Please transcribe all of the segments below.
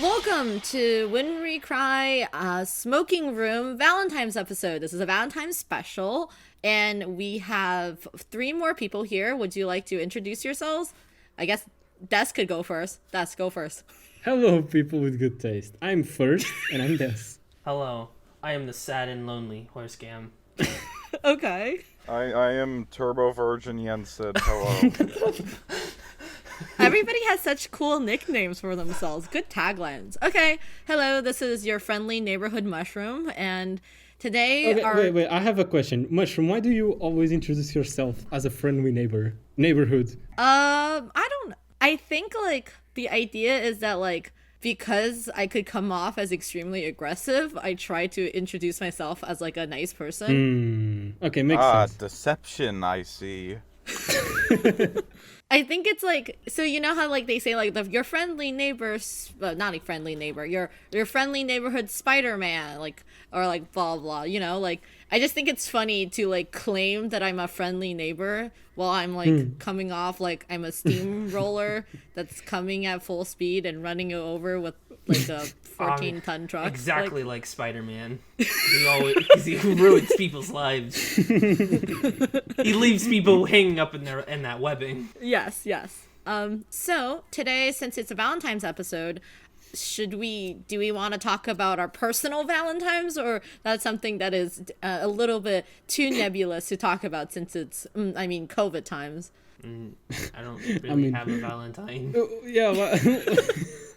Welcome to When We Cry Smoking Room Valentine's episode. This is a Valentine's special, and we have 3 more people here. Would you like to introduce yourselves? I guess Des could go first. Des, go first. Hello, people with good taste. I'm first, and I'm Des. Hello, I am the sad and lonely horse cam. Okay. I am Turbo Virgin Jensen. Hello. Everybody has such cool nicknames for themselves. Good taglines. Okay. Hello, this is your friendly neighborhood mushroom, and today Wait. I have a question. Mushroom, why do you always introduce yourself as a friendly neighborhood? I think, like, the idea is that, like, because I could come off as extremely aggressive, I try to introduce myself as, like, a nice person. Okay, makes sense. Deception, I see. I think it's like, so you know how, like, they say, like, your friendly neighbor, not a friendly neighbor, your friendly neighborhood Spider-Man, like, or like blah blah, you know, like, I just think it's funny to, like, claim that I'm a friendly neighbor while I'm, like, coming off like I'm a steamroller that's coming at full speed and running you over with, like, a 14-ton truck. Exactly like Spider-Man. He ruins people's lives. He leaves people hanging up in that webbing. Yes. So today, since it's a Valentine's episode, do we want to talk about our personal Valentines, or that's something that is a little bit too nebulous to talk about since it's COVID times? I don't really have a Valentine. Yeah, well,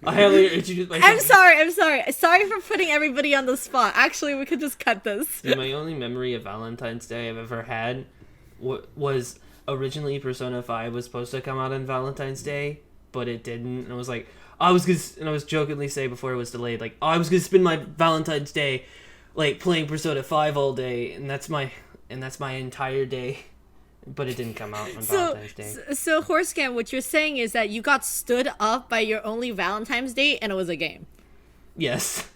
I only introduced myself. I'm sorry for putting everybody on the spot. Actually, we could just cut this. Dude, my only memory of Valentine's Day I've ever had was originally Persona 5 was supposed to come out on Valentine's Day, but it didn't. And I was like, I was jokingly say before it was delayed, like, I was gonna spend my Valentine's Day, like, playing Persona 5 all day, and that's my entire day. But it didn't come out on Valentine's Day. So Horsecam, what you're saying is that you got stood up by your only Valentine's Day, and it was a game. Yes.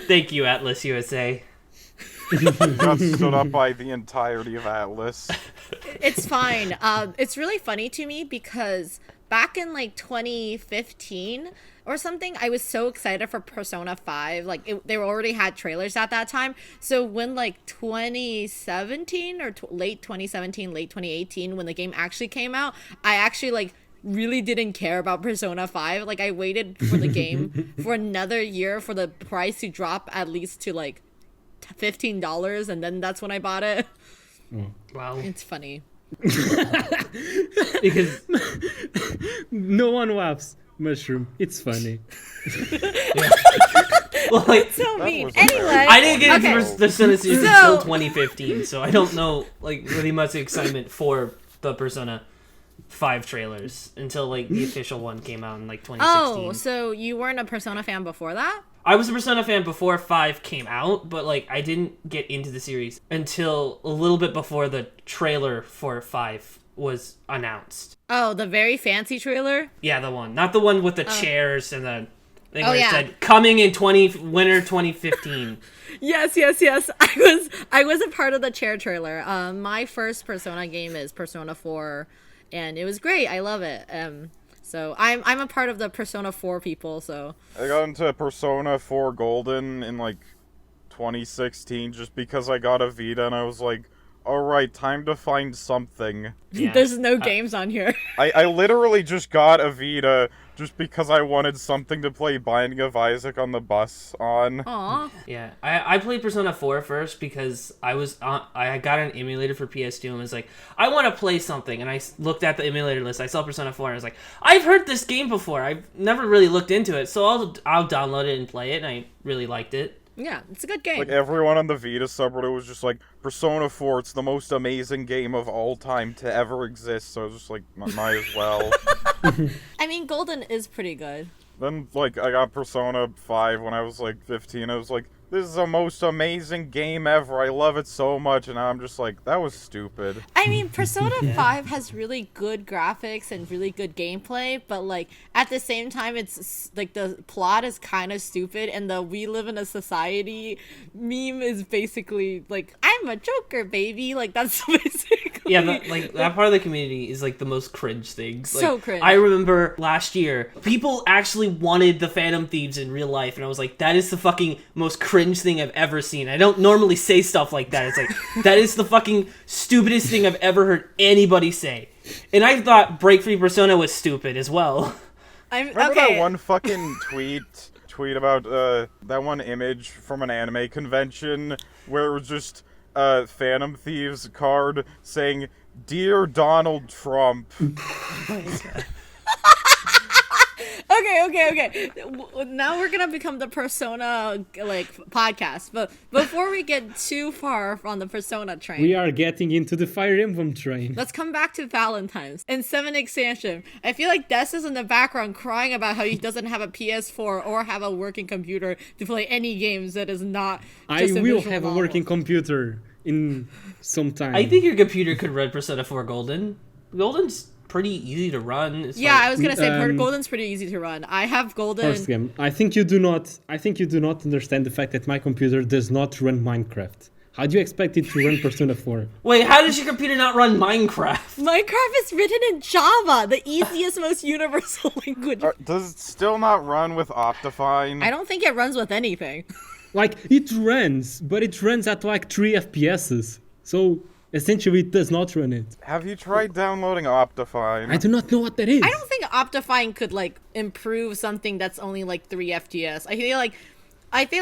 Thank you, Atlas USA. Got stood up by the entirety of Atlas. It's fine. It's really funny to me because back in, like, 2015 or something, I was so excited for Persona 5. Like, they already had trailers at that time. So when, like, 2017 or late 2017, late 2018, when the game actually came out, I actually, like, really didn't care about Persona 5. Like, I waited for the game for another year for the price to drop at least to, like, $15, and then that's when I bought it. Wow. It's funny. Because no one laughs. Mushroom, it's funny. well, like, So mean. was Anyway, I didn't get into the Persona series until So- 2015, so I don't know, like, really much excitement for the Persona 5 trailers until, like, the official one came out in, like, 2016. Oh, so you weren't a Persona fan before that? I was a Persona fan before 5 came out, but, like, I didn't get into the series until a little bit before the trailer for 5 was announced. Oh, the very fancy trailer? Yeah, the one. Not the one with the chairs and the thing Oh, where yeah. it said, coming in winter 2015. Yes. I was a part of the chair trailer. My first Persona game is Persona 4, and it was great. I love it. So I'm a part of the Persona 4 people, so. I got into Persona 4 Golden in, like, 2016 just because I got a Vita and I was like, alright, time to find something. Yeah. There's no games on here. I literally just got a Vita just because I wanted something to play Binding of Isaac on the bus on. Aw. Yeah, I played Persona 4 first because I got an emulator for PS2 and was like, I want to play something, and I looked at the emulator list. I saw Persona 4 and I was like, I've heard this game before. I've never really looked into it, so I'll download it and play it, and I really liked it. Yeah, it's a good game. Like, everyone on the Vita subreddit was just like, Persona 4, it's the most amazing game of all time to ever exist, so I was just like, might as well. I mean, Golden is pretty good. Then, like, I got Persona 5 when I was, like, 15, I was like, this is the most amazing game ever, I love it so much, and now I'm just like, that was stupid. I mean, Persona 5 has really good graphics and really good gameplay, but, like, at the same time, it's, like, the plot is kind of stupid, and the we live in a society meme is basically, like, I'm I'm a Joker, baby. Like, that's basically. Yeah, that part of the community is like the most cringe things. Like, So cringe. I remember last year, people actually wanted the Phantom Thieves in real life, and I was like, that is the fucking most cringe thing I've ever seen. I don't normally say stuff like that. It's like, that is the fucking stupidest thing I've ever heard anybody say. And I thought Break Free Persona was stupid as well. Remember that one fucking tweet about that one image from an anime convention where it was just Phantom Thieves card saying, "Dear Donald Trump." Okay. Now we're gonna become the Persona podcast, but before we get too far on the Persona train, We are getting into the Fire Emblem train. let's come back to Valentine's and 7 expansion. I feel like Des is in the background crying about how he doesn't have a PS4 or have a working computer to play any games that is not. I Just a will visual have a novel. working computer in some time. I think your computer could run Persona 4 Golden. Golden's pretty easy to run. It's Yeah, like- I was gonna say Um, Golden's pretty easy to run. I have Golden. First game. I think you do not understand the fact that my computer does not run Minecraft. How do you expect it to run Persona 4? Wait, how does your computer not run Minecraft? Minecraft is written in Java, the easiest, most universal language. Does it still not run with Optifine? I don't think it runs with anything. Like, it runs, but it runs at like 3 FPSs. So, essentially, it does not run it. Have you tried downloading Optifine? I do not know what that is. I don't think Optifine could improve something that's only 3 FPS. I feel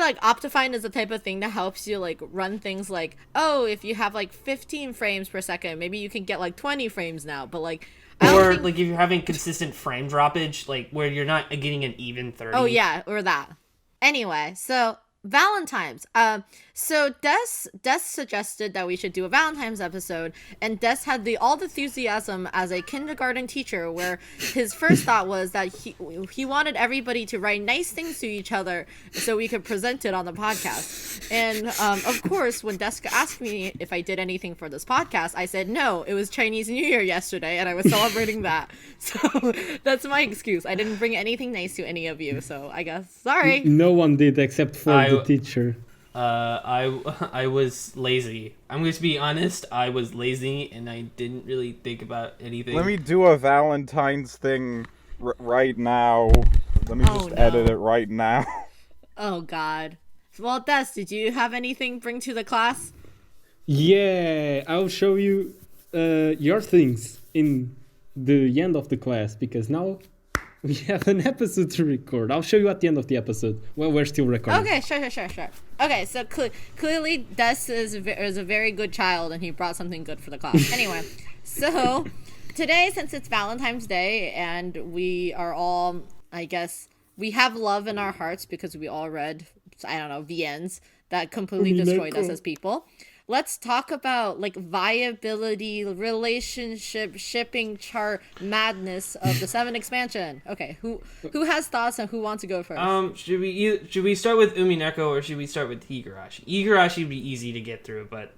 like Optifine is the type of thing that helps you run things if you have 15 frames per second, maybe you can get 20 frames now. But I don't Or think... if you're having consistent frame droppage, where you're not getting an even 30. Oh yeah, or that. Anyway, so Valentine's. So Des suggested that we should do a Valentine's episode, and Des had all the enthusiasm as a kindergarten teacher, where his first thought was that he wanted everybody to write nice things to each other so we could present it on the podcast. And of course, when Des asked me if I did anything for this podcast, I said no. It was Chinese New Year yesterday, and I was celebrating that. So that's my excuse. I didn't bring anything nice to any of you, so I guess sorry. No one did except for the teacher. I was lazy. I'm going to be honest. I was lazy and I didn't really think about anything. Let me do a Valentine's thing right now. Let me just no. edit it right now. Oh God. Well, Des, did you have anything bring to the class? Yeah, I'll show you your things in the end of the class, because now we have an episode to record. I'll show you at the end of the episode. Well, we're still recording. Okay, sure. Okay, so clearly Des is a very good child, and he brought something good for the class. Anyway, so today, since it's Valentine's Day, and we are all, I guess, we have love in our hearts because we all read, I don't know, VNs that completely destroyed us as people. Let's talk about viability, relationship, shipping chart madness of the 7 expansion. Okay, who has thoughts and who wants to go first? Should we start with Umineko or should we start with Higurashi? Higurashi would be easy to get through, but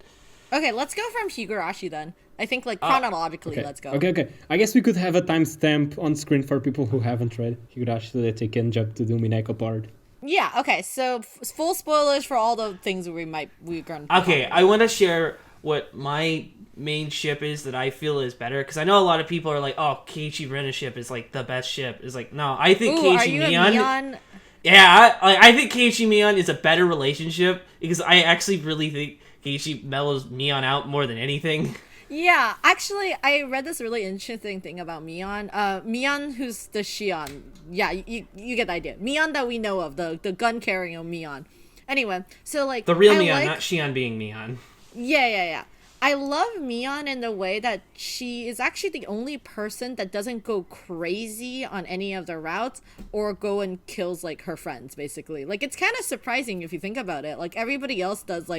Okay, let's go from Higurashi then. I think chronologically, Okay. let's go. Okay. I guess we could have a timestamp on screen for people who haven't read Higurashi so that they can jump to the Umineko part. Yeah, okay, so full spoilers for all the things we're going to okay, I want to share what my main ship is that I feel is better, because I know a lot of people are like, oh, Keiichi Ren's ship is the best ship. It's no, I think Ooh, Keiichi are you Mion. a Mion? Yeah, I think Keiichi Mion is a better relationship, because I actually really think Keiichi mellows Mion out more than anything. Yeah, actually, I read this really interesting thing about Mion. Mion, who's the Shion. Yeah, you get the idea. Mion that we know of, the gun-carrying Mion. Anyway, so The real Mion, not Shion being Mion. Yeah. I love Mion in the way that she is actually the only person that doesn't go crazy on any of the routes or go and kills her friends, basically. It's kind of surprising if you think about it. Everybody else does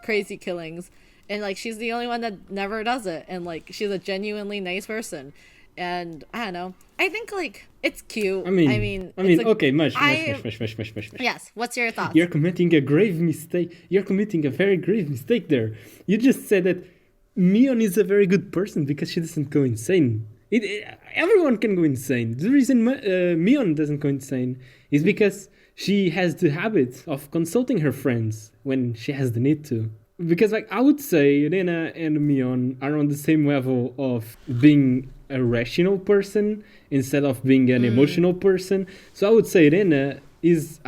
crazy killings, and she's the only one that never does it, and she's a genuinely nice person. And I don't know, I think it's cute. I mean okay, much. Yes, what's your thoughts? You're committing a grave mistake. You're committing a very grave mistake there. You just said that Mion is a very good person because she doesn't go insane. Everyone can go insane. The reason Mion doesn't go insane is because she has the habit of consulting her friends when she has the need to. because like I would say Rena and Mion are on the same level of being a rational person instead of being an emotional person. So I would say Rena is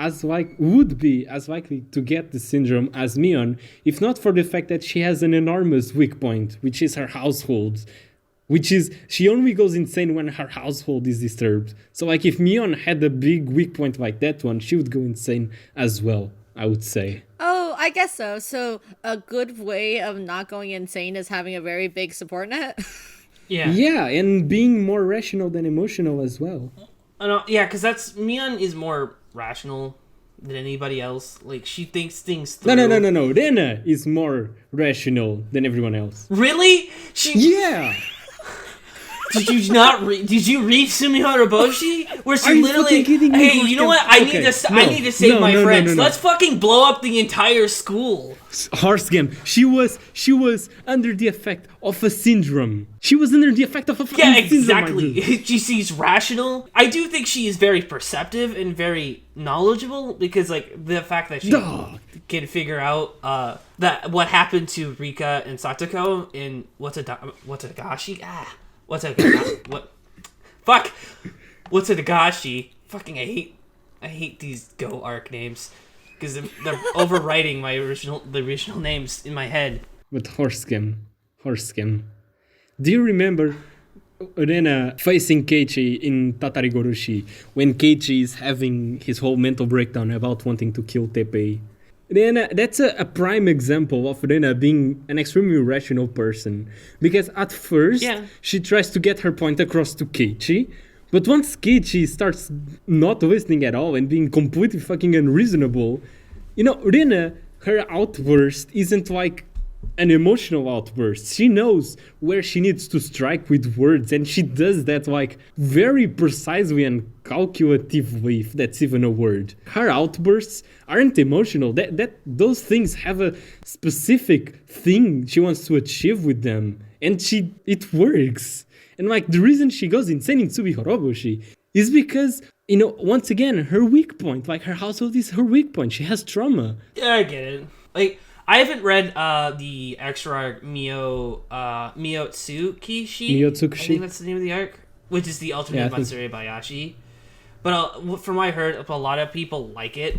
would be as likely to get the syndrome as Mion, if not for the fact that she has an enormous weak point, which is her household. Which is, she only goes insane when her household is disturbed. So like if Mion had a big weak point like that one, she would go insane as well, I would say. Oh, I guess so. So a good way of not going insane is having a very big support net. Yeah. Yeah, and being more rational than emotional as well. Yeah, because Mion is more rational than anybody else. Like, she thinks things through. No. Rena is more rational than everyone else. Really? Yeah! Did you not read? Did you read Sumi Haraboshi? Where she literally, hey, you know what? I need to save my friends. No. Let's fucking blow up the entire school. Horse game. She was under the effect of a syndrome. She was under the effect of a fucking Yeah, syndrome. exactly. She's rational. I do think she is very perceptive and very knowledgeable because, like, the fact that she can figure out that what happened to Rika and Satoko in what's a Dagashi? What's a Dagashi? Fucking I hate these Go arc names because they're overwriting the original names in my head. But horse game. Do you remember Rena facing Keiichi in Tatari Goroshi when Keiichi is having his whole mental breakdown about wanting to kill Teppei? Rena, that's a prime example of Rena being an extremely rational person. Because at first, she tries to get her point across to Keiichi, but once Keiichi starts not listening at all and being completely fucking unreasonable, Rena, her outburst isn't like an emotional outburst. She knows where she needs to strike with words, and she does that like very precisely and calculatively, if that's even a word. Her outbursts aren't emotional. Those things have a specific thing she wants to achieve with them, and it works. And like the reason she goes insane in Tsubi Horoboshi is because, once again, her weak point, like her household is her weak point. She has trauma. Yeah, I get it. Like, I haven't read the extra arc Miyotsukishi. I think that's the name of the arc, which is the alternate Matsuri Bayashi. But from what I heard, a lot of people like it.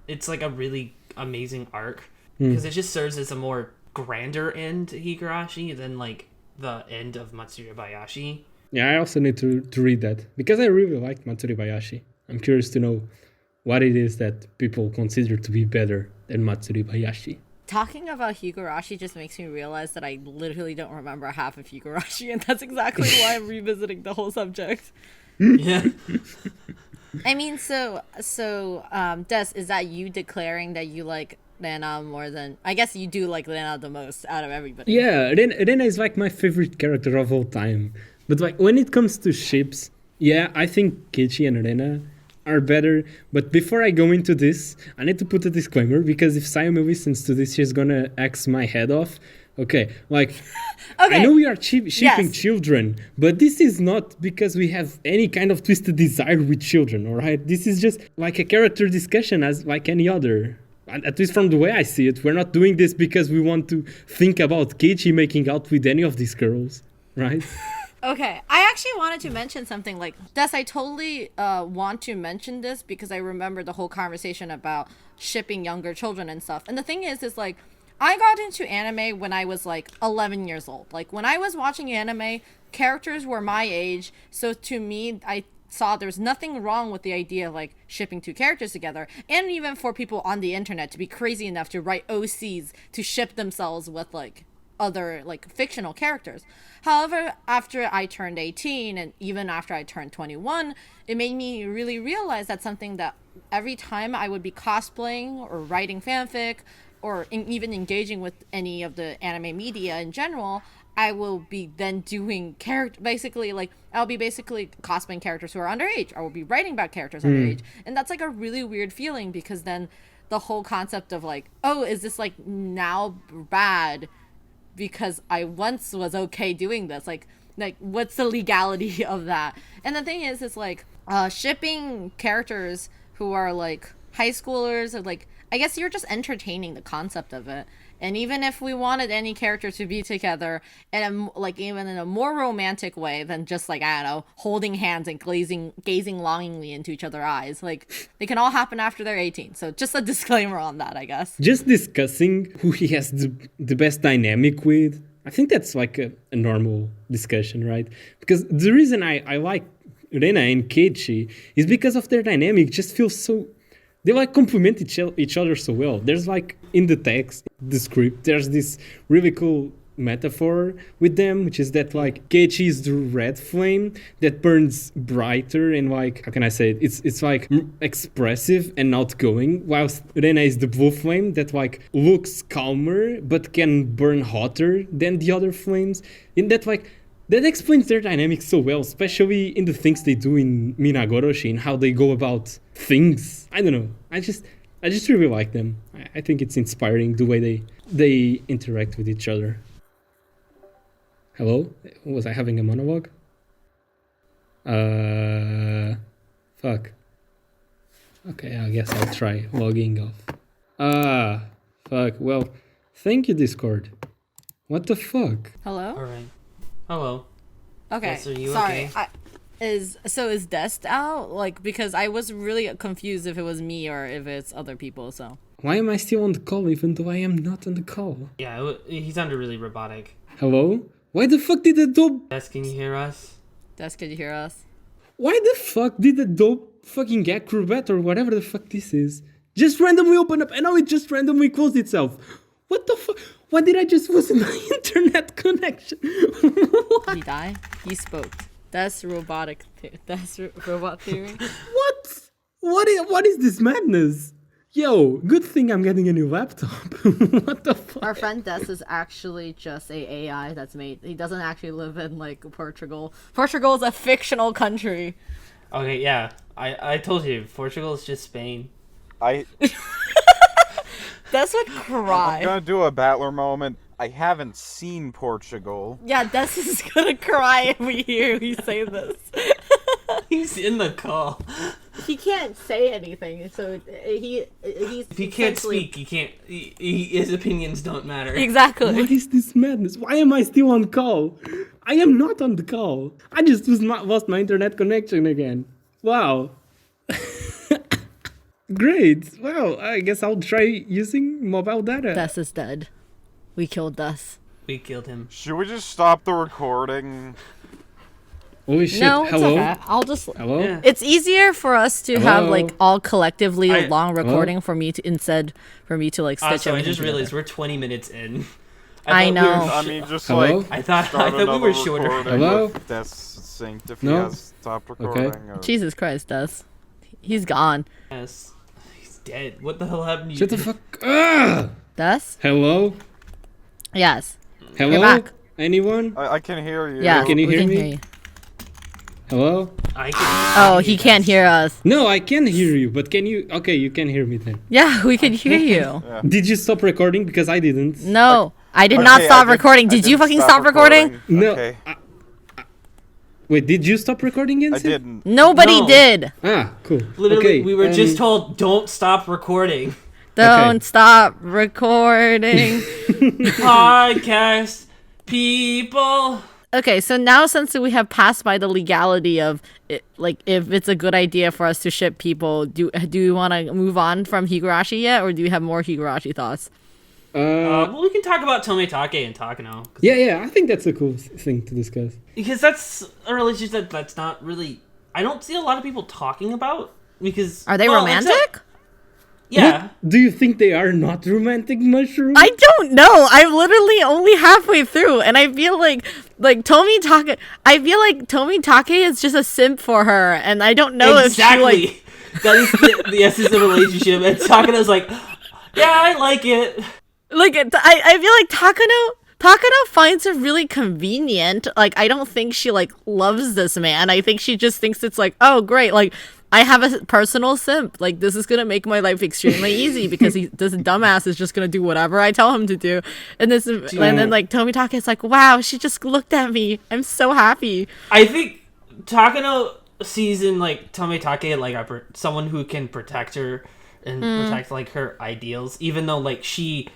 It's like a really amazing arc because it just serves as a more grander end to Higurashi than like the end of Matsuri Bayashi. Yeah, I also need to read that because I really like Matsuri Bayashi. I'm curious to know what it is that people consider to be better than Matsuri Bayashi. Talking about Higurashi just makes me realize that I literally don't remember half of Higurashi, and that's exactly why I'm revisiting the whole subject. Yeah. I mean, so Des, is that you declaring that you like Rena more than... I guess you do like Rena the most out of everybody. Yeah, Rena is like my favorite character of all time. But like when it comes to ships, yeah, I think Keiichi and Rena are better. But before I go into this, I need to put a disclaimer because if Sayumi listens to this, she's gonna axe my head off. Okay, like, I know we are shipping children, but this is not because we have any kind of twisted desire with children, alright? This is just like a character discussion as like any other. At least from the way I see it, we're not doing this because we want to think about Keiichi making out with any of these girls, right? Okay, I actually wanted to mention something like Des. I totally want to mention this because I remember the whole conversation about shipping younger children and stuff. And the thing is like I got into anime when I was like 11 years old. Like when I was watching anime, characters were my age. So to me, I saw there was nothing wrong with the idea of like shipping two characters together, and even for people on the internet to be crazy enough to write OCs to ship themselves with like other like fictional characters. However, after I turned 18 and even after I turned 21, it made me really realize that's something that every time I would be cosplaying or writing fanfic or even engaging with any of the anime media in general, I will be then doing I'll be basically cosplaying characters who are underage. I will be writing about characters underage. And that's like a really weird feeling because then the whole concept of like, oh, is this like now bad because I once was okay doing this? Like what's the legality of that? And the thing is like shipping characters who are like high schoolers or like, I guess you're just entertaining the concept of it. And even if we wanted any character to be together, and like even in a more romantic way than just like, I don't know, holding hands and gazing longingly into each other's eyes, like they can all happen after they're 18. So just a disclaimer on that, I guess. Just discussing who he has the best dynamic with. I think that's like a normal discussion, right? Because the reason I like Rena and Keiichi is because of their dynamic. Just feels so... They like complement each other so well. There's like in the text, the script, there's this really cool metaphor with them, which is that like Keiichi is the red flame that burns brighter and like, how can I say it? It's like expressive and outgoing, whilst Rena is the blue flame that like looks calmer but can burn hotter than the other flames. In that like, that explains their dynamics so well, especially in the things they do in Minagoroshi and how they go about things. I don't know. I just really like them. I think it's inspiring the way they interact with each other. Hello? Was I having a monologue? Fuck. Okay, I guess I'll try logging off. Fuck. Well, thank you, Discord. What the fuck? Hello? Alright. Hello. Okay. Yes, are you sorry. okay? Is Dest out? Like, because I was really confused if it was me or if it's other people, so. Why am I still on the call even though I am not on the call? Yeah, he's under really robotic. Hello? Why the fuck did the dope... Yes, can you hear us? Dest, can you hear us? Why the fuck did the dope fucking acrobat or whatever the fuck this is just randomly open up and now it just randomly closed itself? What the fuck? Why did I just lose my internet connection? Did he die? He spoke. That's robot theory. What? What is this madness? Yo, good thing I'm getting a new laptop. What the fuck? Our friend Des is actually just a AI that's made. He doesn't actually live in like Portugal. Portugal is a fictional country. Okay, yeah. I told you, Portugal is just Spain. Des would cry. I'm gonna do a battler moment. I haven't seen Portugal. Yeah, Des is gonna cry if we hear you say this. He's in the call. He can't say anything, so he's. If he can't speak, he can't. His opinions don't matter. Exactly. What is this madness? Why am I still on call? I am not on the call. I just lost my internet connection again. Wow. Great. Well, I guess I'll try using mobile data. Des is dead. We killed Des. We killed him. Should we just stop the recording? Holy shit. No, it's Hello? okay. I'll just. Hello? Yeah. It's easier for us to have like all collectively a long recording Hello? for me to instead for me to like stitch Also, I everything just realized together. we're 20 minutes in. I thought know. we were I mean, just Hello? like I thought start we were another shorter. recording Hello? with Des synced if he No? has stopped recording. Or... Jesus Christ, Des. He's gone. Yes. He's dead. What the hell happened to you? Shut the fuck. Ah! Des? Hello? Yes. Hello? back. Anyone? I can hear you. Yeah. Can you we hear can me? hear you. Hello? I can Oh, he can't hear us. No, I can hear you, but can you? Okay, you can hear me then. Yeah, we can hear you. Did you stop recording? Because I didn't. No, I did Okay, not stop I recording. Did you didn't fucking stop recording? No. Okay. Wait, did you stop recording, I Yensid? didn't. Nobody No. did. Ah, cool. Literally, okay, we were just told, don't stop recording. Don't stop recording. Podcast people. Okay, so now since we have passed by the legality of it, like if it's a good idea for us to ship people, do you want to move on from Higurashi yet, or do you have more Higurashi thoughts? Well, we can talk about Tomitake and Takano. Yeah, I think that's a cool thing to discuss. Because that's a relationship that's not really... I don't see a lot of people talking about. Because... Are they well, romantic? except- yeah. What? Do you think they are not romantic mushrooms? I don't know. I'm literally only halfway through, and I feel like Tomitake. I feel like Tomitake is just a simp for her, and I don't know Exactly. if she like. That is the essence of the relationship. And Takano's like, yeah, I like it. I feel like Takano finds it really convenient. Like, I don't think she like loves this man. I think she just thinks it's like, oh great, like I have a personal simp. Like, this is gonna make my life extremely easy because this dumbass is just gonna do whatever I tell him to do. And then like Tomitake is like, wow, she just looked at me. I'm so happy. I think Takano sees in like Tomitake like someone who can protect her and protect like her ideals, even though like she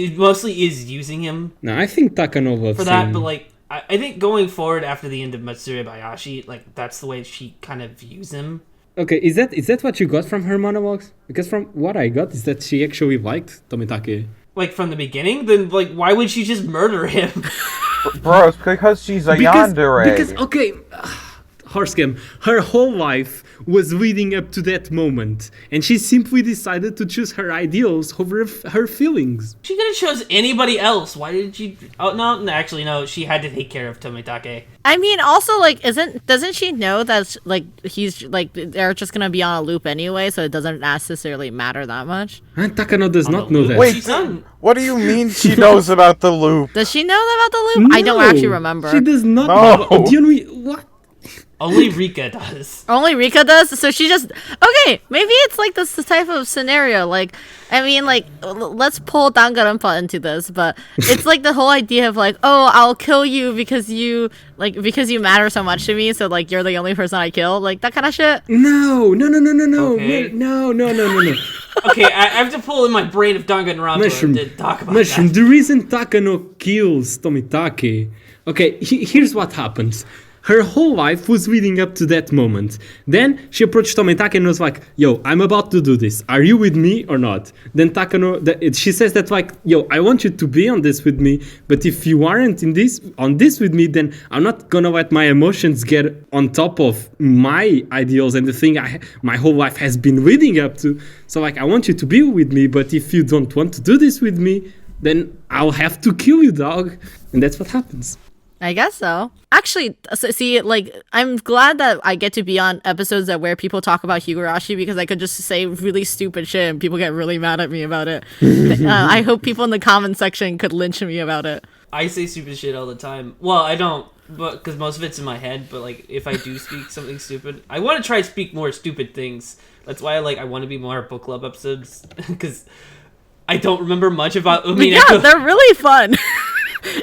it mostly is using him No, I think Takano loves for that, him. but like I think going forward after the end of Matsuri Bayashi, like that's the way she kind of views him. Okay, is that what you got from her monologues? Because from what I got is that she actually liked Tomitake. Like from the beginning, then like why would she just murder him? Bro, it's because she's a yandere. Because okay, Horsecam, her whole life was leading up to that moment, and she simply decided to choose her ideals over her feelings. She could have chose anybody else. Why did she? Oh no, actually no. She had to take care of Tomitake. I mean, also, like, doesn't she know that, like, he's, like, they're just gonna be on a loop anyway, so it doesn't necessarily matter that much? And Takano does not know that. Wait, She's done. what do you mean she knows about the loop? Does she know about the loop? I don't actually remember. She does not No. know. Do you know what? Only Rika does. Only Rika does, so she just okay. Maybe it's like this type of scenario. Like, I mean, like, let's pull Danganronpa into this, but it's like the whole idea of like, oh, I'll kill you because you matter so much to me. So like, you're the only person I kill, like that kind of shit. No. Okay. No. Okay, I have to pull in my brain of Danganronpa Mushroom, to talk about Mushroom, that. the reason Takano kills Tomitake, okay, here's what happens. Her whole life was leading up to that moment. Then she approached Tomitake and was like, yo, I'm about to do this. Are you with me or not? Then Takano, she says that like, yo, I want you to be on this with me, but if you aren't on this with me, then I'm not gonna let my emotions get on top of my ideals and the thing my whole life has been leading up to. So like, I want you to be with me, but if you don't want to do this with me, then I'll have to kill you, dog. And that's what happens. I guess so. Actually, see, like, I'm glad that I get to be on episodes where people talk about Higurashi because I could just say really stupid shit and people get really mad at me about it. I hope people in the comment section could lynch me about it. I say stupid shit all the time. Well, I don't, but because most of it's in my head. But like, if I do speak something stupid, I want to try to speak more stupid things. That's why I want to be more book club episodes because I don't remember much about Umineko. Yeah, they're really fun.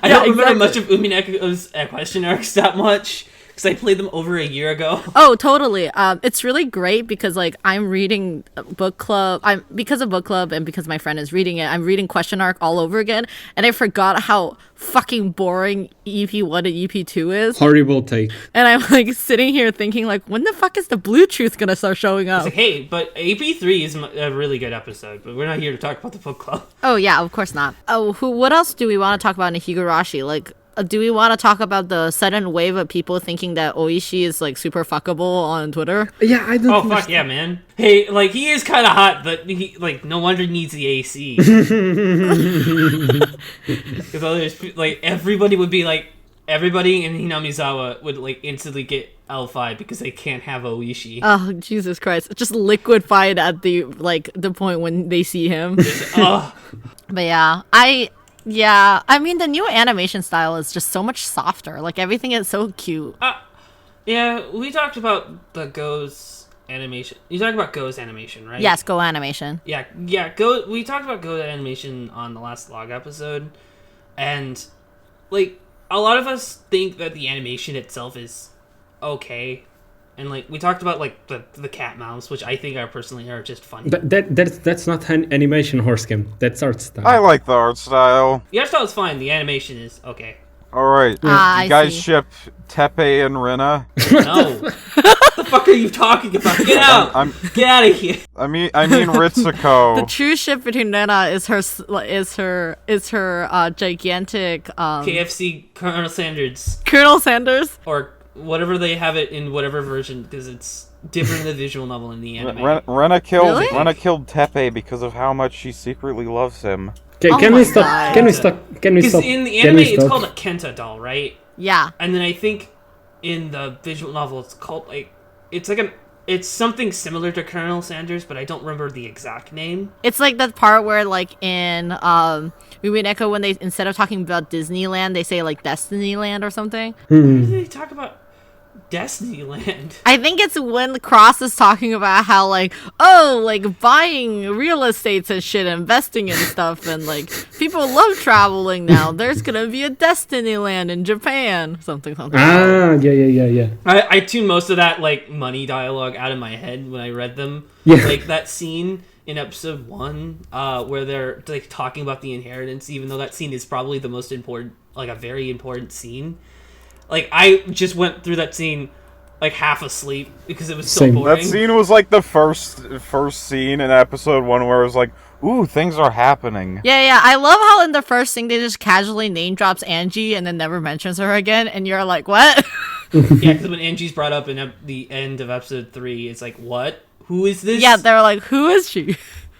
I don't remember much of Umineko's question arcs that much because I played them over a year ago. Oh, totally. It's really great because like I'm reading book club. Because of book club and because my friend is reading it, I'm reading question arc all over again, and I forgot how fucking boring EP1 and EP2 is. Horrible take. And I'm like sitting here thinking like, when the fuck is the blue truth gonna start showing up? It's like, hey, but AP3 is a really good episode, but we're not here to talk about the book club. Oh yeah, of course not. Oh, what else do we want to talk about in Higurashi? Like, do we want to talk about the sudden wave of people thinking that Oishi is like super fuckable on Twitter? Yeah, I don't Oh, understand. fuck yeah, man. Hey, like, he is kind of hot, but he, like, no wonder he needs the AC. Because others, like, everybody would be like, everybody in Hinamizawa would, like, instantly get L5 because they can't have Oishi. Oh, Jesus Christ. Just liquefied at the point when they see him. Ugh. But yeah, I mean, the new animation style is just so much softer. Like, everything is so cute. Yeah, we talked about the Go's animation. You talked about Go's animation, right? Yes, Go animation. Yeah, Go. We talked about Go animation on the last log episode, and like a lot of us think that the animation itself is okay, and like we talked about like the cat mouse, which I think are just funny. But that's not an animation, Horsecam. That's art style. I like the art style. The art style is fine. The animation is okay. Alright, I you guys see. ship Tepe and Rina? No, what the fuck are you talking about? Get out! Get out of here! I mean Ritsuko. The true ship between Nena is her gigantic KFC Colonel Sanders Colonel Sanders. or whatever they have it in whatever version because it's different in the visual novel and the anime. Rena killed Really? Tepe because of how much she secretly loves him. Okay, Oh can my we stop? God. Can we stop? Can we Because stop? in the Can anime, we it's stop? called a Kenta doll, right? Yeah. And then I think in the visual novel, it's called like it's something similar to Colonel Sanders, but I don't remember the exact name. It's like that part where like in Umineko when they instead of talking about Disneyland, they say like Destinyland or something. Why did they talk about Destinyland? I think it's when Cross is talking about how like, oh, like buying real estates and shit, investing in stuff, and like people love traveling now. There's gonna be a Destinyland in Japan. Something. Ah, yeah. I tuned most of that like money dialogue out of my head when I read them. Yeah. Like that scene in episode 1, where they're like talking about the inheritance, even though that scene is probably the most important, like a very important scene. Like I just went through that scene like half asleep because it was so Same. boring. That scene was like the first scene in episode 1 where it was like, ooh, things are happening. Yeah. I love how in the first thing they just casually name drops Angie and then never mentions her again, and you're like, what? Yeah, because when Angie's brought up in the end of episode 3, it's like, what? Who is this? Yeah, they're like, who is she?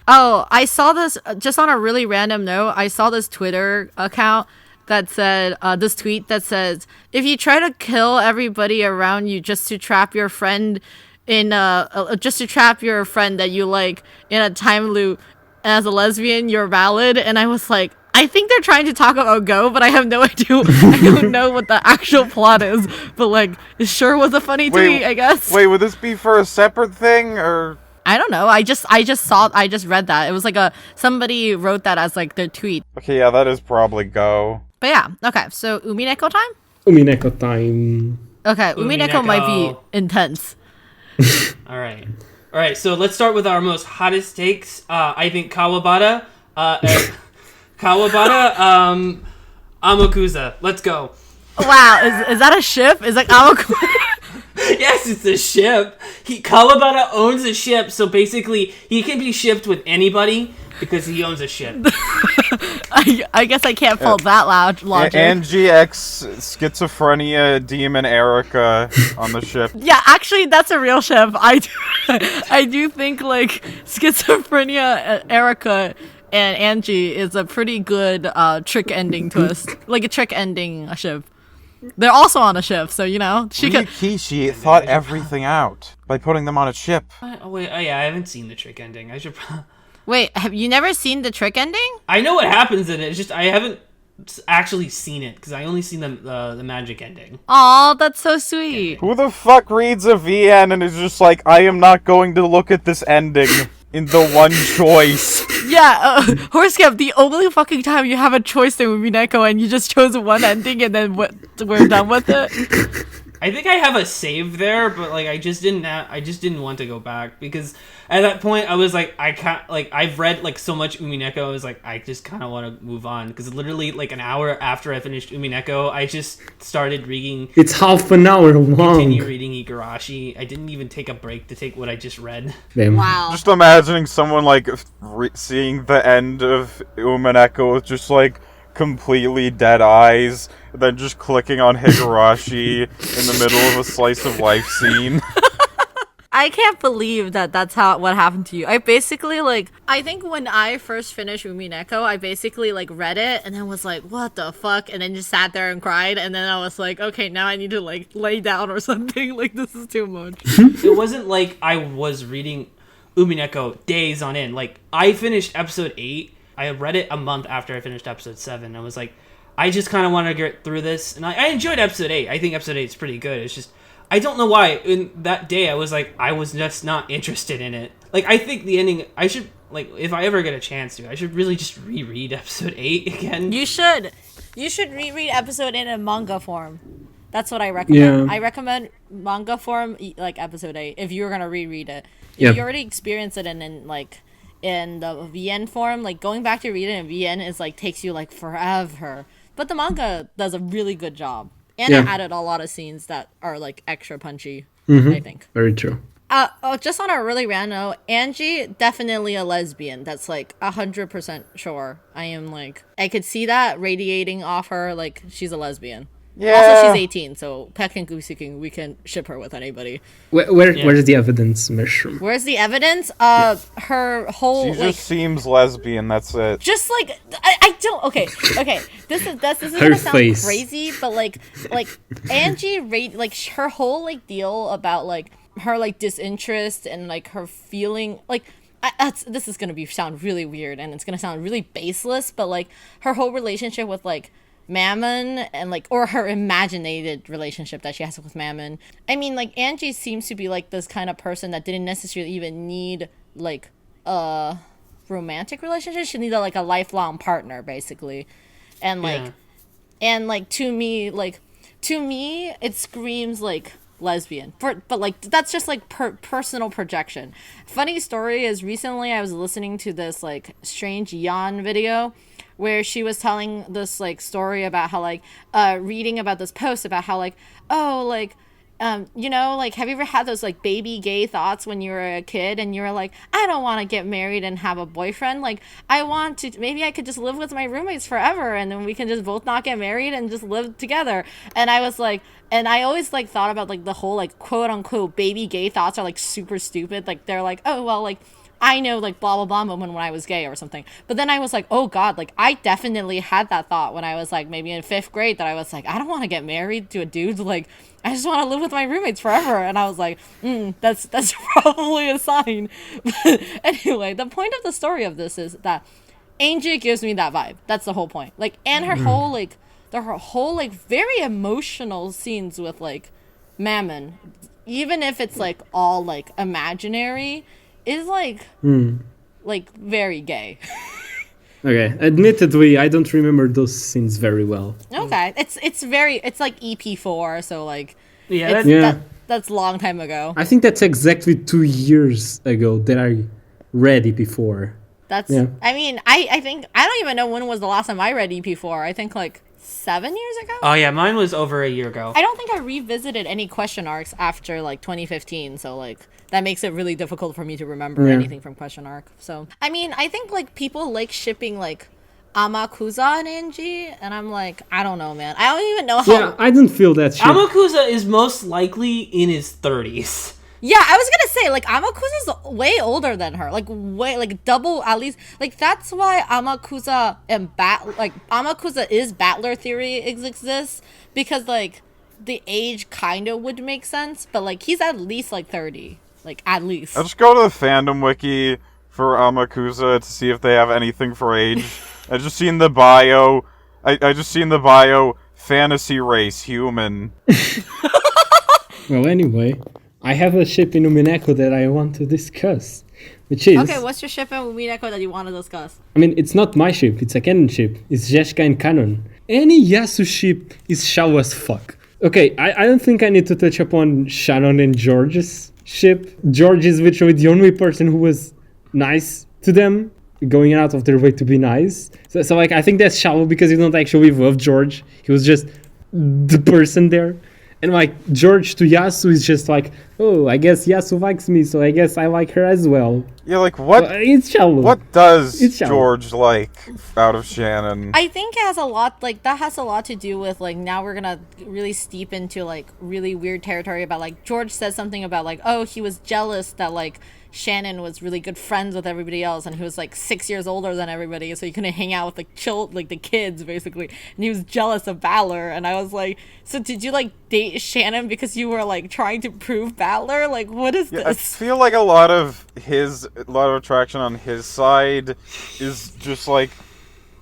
Oh, I saw this just on a really random note. I saw this Twitter account that said, this tweet that says, if you try to kill everybody around you just to trap your friend just to trap your friend that you like in a time loop as a lesbian, you're valid. And I was like, I think they're trying to talk about Go, but I have no idea. I don't know what the actual plot is. But like, it sure was a funny tweet, I guess. Wait, would this be for a separate thing or? I don't know. I just read that. It was like somebody wrote that as like their tweet. Okay, yeah, that is probably Go. But yeah, okay. So Umineko time? Umineko time. Okay, Umineko might be intense. All right. So let's start with our most hottest takes. I think Kawabata, Amakusa. Let's go. Wow, is that a ship? Is like Amakusa? Yes, it's a ship. Kawabata owns a ship, so basically he can be shipped with anybody because he owns a ship. I guess I can't pull that logic. Angie X schizophrenia demon Erica on the ship. Yeah, actually, that's a real ship. I do think like schizophrenia Erica and Angie is a pretty good trick ending twist, like a trick ending ship. They're also on a ship, so you know she could. Rikishi thought everything out by putting them on a ship. Yeah, I haven't seen the trick ending. I should. Wait, have you never seen the trick ending? I know what happens in it. It's just I haven't actually seen it because I only seen the magic ending. Aw, that's so sweet. Who the fuck reads a VN and is just like, I am not going to look at this ending in the one choice? Yeah, Horsecap, the only fucking time you have a choice in Umineko and you just chose one ending and then we're done with it. I think I have a save there, but like I just didn't want to go back because at that point I was like I can't, like I've read like so much Umineko, I was like I just kind of want to move on because literally like an hour after I finished Umineko I just started reading. It's half an hour long. Continue reading Higurashi. I didn't even take a break to take what I just read. Damn. Wow. Just imagining someone like seeing the end of Umineko with just like completely dead eyes, and then just clicking on Higurashi in the middle of a slice of life scene. I can't believe that's what happened to you. I basically I think when I first finished Umineko, I basically read it and then was like, what the fuck? And then just sat there and cried, and then I was like, okay, now I need to lay down or something. This is too much. It wasn't like I was reading Umineko days on end. Like I finished episode 8. I read it a month after I finished episode 7. I was like, I just kind of want to get through this. And I enjoyed episode 8. I think episode 8 is pretty good. It's just, I don't know why. In that day, I was just not interested in it. I think the ending, I should, if I ever get a chance to, I should really just reread episode 8 again. You should. You should reread episode 8 in manga form. That's what I recommend. Yeah. I recommend manga form, episode 8, if you're going to reread it. If Yeah. you already experienced it in the VN form, going back to read it in VN is takes you forever. But the manga does a really good job. And it added a lot of scenes that are extra punchy, I think. Very true. Just on a really random note, Angie, definitely a lesbian. That's 100% sure. I am I could see that radiating off her, she's a lesbian. Yeah. Also, she's 18, so technically speaking, we can ship her with anybody. Where's the evidence, Mushroom? Where's the evidence? Her whole She just seems lesbian, that's it. just I don't okay. This is Her gonna sound face. crazy, but Angie her whole deal about her disinterest and her feeling this is gonna sound really weird and it's gonna sound really baseless, but her whole relationship with Mammon and or her imaginated relationship that she has with Mammon. I mean, Angie seems to be this kind of person that didn't necessarily even need a romantic relationship. She needed a lifelong partner basically. And Yeah. and to me it screams lesbian. But like that's just like personal projection. Funny story is recently I was listening to this like strange yawn video where she was telling this like story about how like reading about this post about how like, oh, like you know, like, have you ever had those like baby gay thoughts when you were a kid and you were like, I don't want to get married and have a boyfriend, like I want to, maybe I could just live with my roommates forever and then we can just both not get married and just live together. And I was like, and I always like thought about like the whole like quote unquote baby gay thoughts are like super stupid, like they're like, oh well, like I know like blah blah blah moment when I was gay or something. But then I was like, oh god, like I definitely had that thought when I was like maybe in 5th grade that I was like, I don't want to get married to a dude, like I just want to live with my roommates forever. And I was like, that's probably a sign. But anyway, the point of the story of this is that Angie gives me that vibe. That's the whole point. Like, and her whole like her whole like very emotional scenes with like Mammon, even if it's like all like imaginary, is like very gay. Okay, admittedly, I don't remember those scenes very well. Okay, it's like EP4, so like Yeah, that's a long time ago. I think that's exactly 2 years ago that I read EP4. That's I mean, I think I don't even know when was the last time I read EP4. I think like 7 years ago. Oh yeah, mine was over a year ago. I don't think I revisited any question arcs after like 2015, so like that makes it really difficult for me to remember anything from question arc. So I mean, I think like people like shipping like Amakusa and Angie, and I'm like, I don't know, man. I don't even know how. Yeah, I don't feel that shit. Amakusa is most likely in his 30s. Yeah, I was gonna say, like, Amakusa's way older than her. Like, way, like, double, at least. Like, that's why Amakusa and Amakusa is Battler theory exists. Because, like, the age kind of would make sense. But, like, he's at least, like, 30. Like, at least. I'll just go to the fandom wiki for Amakusa to see if they have anything for age. I just seen the bio. I just seen the bio, fantasy race, human. Well, anyway, I have a ship in Umineko that I want to discuss, which is... Okay, what's your ship in Umineko that you want to discuss? I mean, it's not my ship, it's a canon ship. It's Jeska and Canon. Any Yasu ship is shallow as fuck. Okay, I don't think I need to touch upon Shannon and George's ship. George is literally the only person who was nice to them, going out of their way to be nice. So like, I think that's shallow because you don't actually love George. He was just the person there. And like, George to Yasu is just like, oh, I guess Yasu likes me, so I guess I like her as well. Yeah, like, what? It's shallow. What does It's shallow. George like out of Shannon? I think it has a lot, like, that has a lot to do with, like, now we're gonna really steep into, like, really weird territory about, like, George says something about, like, oh, he was jealous that, like, Shannon was really good friends with everybody else, and he was like 6 years older than everybody, so he couldn't hang out with the kids basically, and he was jealous of Battler. And I was like, so did you like date Shannon because you were like trying to prove Battler? Like, what is I this? feel like a lot of attraction on his side is just like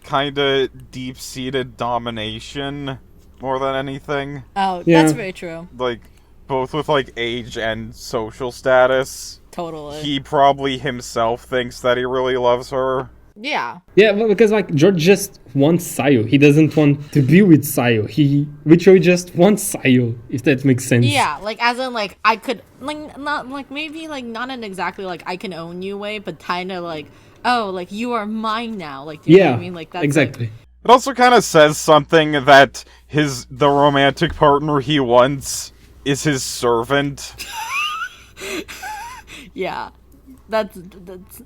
kind of deep-seated domination more than anything. Oh, Yeah. that's very true. Like, both with like age and social status. Totally. He probably himself thinks that he really loves her. Yeah. Yeah, well, because like George just wants Sayo. He doesn't want to be with Sayo. He literally just wants Sayo, if that makes sense. Yeah, like as in like I could like not like maybe like not in exactly like I can own you way, but kind of like, oh, like you are mine now. Like, do you know what I mean? Like that's exactly. It also kind of says something that the romantic partner he wants is his servant. Yeah, that's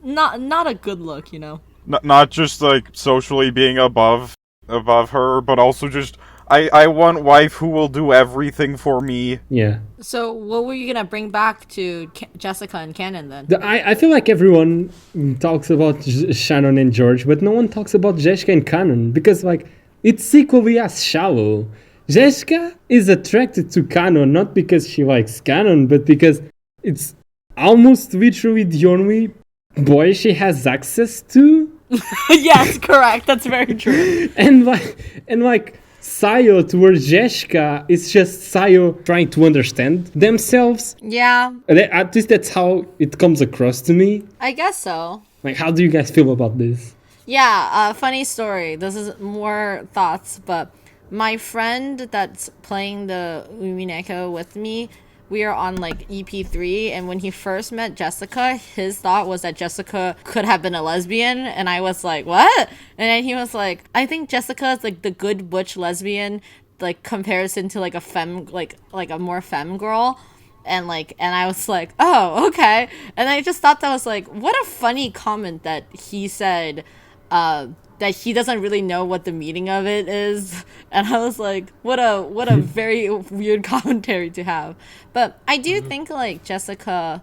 not a good look, you know. Not just like socially being above her, but also just I want wife who will do everything for me. Yeah. So what were you gonna bring back to Jessica and Canon then? I feel like everyone talks about Shannon and George, but no one talks about Jeska and Canon, because like it's equally as shallow. Jeska is attracted to Canon not because she likes Canon, but because it's almost literally the only boy she has access to. Yes, correct. That's very true. and like Sayo towards Jeska is just Sayo trying to understand themselves. Yeah, At least that's how it comes across to me. I guess so. Like, how do you guys feel about this? Yeah, funny story. This is more thoughts, but my friend that's playing the Umineko with me, we are on like EP3, and when he first met Jessica, his thought was that Jessica could have been a lesbian, and I was like, what? And then he was like, I think Jessica is like the good butch lesbian, like comparison to like a femme, like a more femme girl. And I was like, oh, okay. And I just thought that was like, what a funny comment that he said, that he doesn't really know what the meaning of it is. And I was like, what a very weird commentary to have. But I do think like Jessica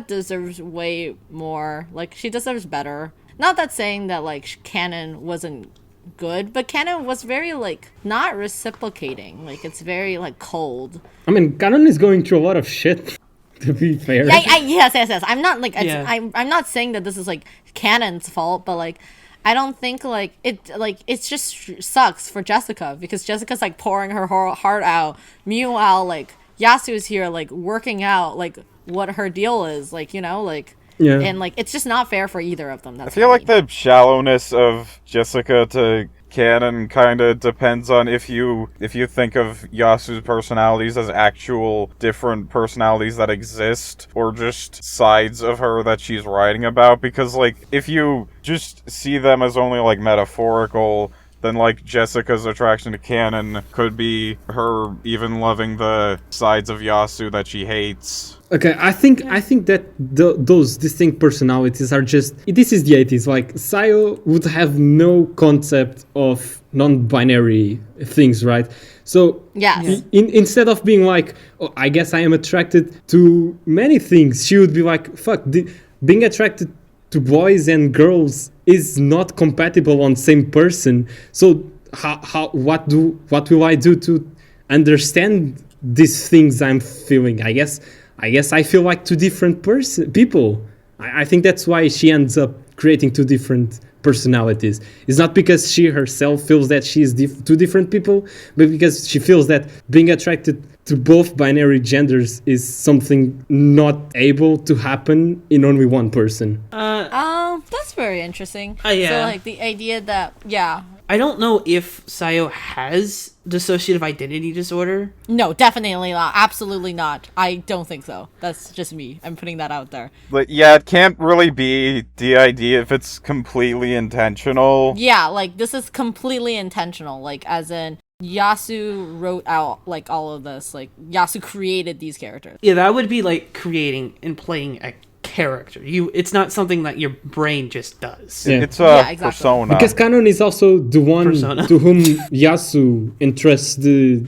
deserves way more. Like, she deserves better. Not that saying that like Canon wasn't good, but Canon was very like not reciprocating. Like, it's very like cold. I mean, Canon is going through a lot of shit. To be fair. Yes. I'm not like Yeah. I'm not saying that this is like Canon's fault, but like I don't think like it just sucks for Jessica, because Jessica's like pouring her heart out. Meanwhile, like Yasu is here like working out like what her deal is, like, you know, like. Yeah. And like it's just not fair for either of them. I feel like the shallowness of Jessica to Canon kind of depends on if you think of Yasu's personalities as actual different personalities that exist, or just sides of her that she's writing about. Because like if you just see them as only like metaphorical, then like Jessica's attraction to Canon could be her even loving the sides of Yasu that she hates. Okay, I think that those distinct personalities are just... This is the 80s. Like, Sayo would have no concept of non-binary things, right? So, Yes. Instead of being like, oh, I guess I am attracted to many things, she would be like, fuck, being attracted to boys and girls is not compatible on same person. So, what will I do to understand these things I'm feeling? I guess I feel like two different people. I think that's why she ends up creating two different personalities. It's not because she herself feels that she is two different people, but because she feels that being attracted to both binary genders is something not able to happen in only one person. That's very interesting. Yeah. So like the idea that I don't know if Sayo has dissociative identity disorder. No, definitely not. Absolutely not. I don't think so. That's just me. I'm putting that out there. But yeah, it can't really be DID if it's completely intentional. Yeah, like this is completely intentional. Like as in Yasu wrote out like all of this. Like Yasu created these characters. Yeah, that would be like creating and playing a character. It's not something that your brain just does. Yeah. It's a exactly. persona. Because Canon is also the one Persona. to whom Yasu entrusts the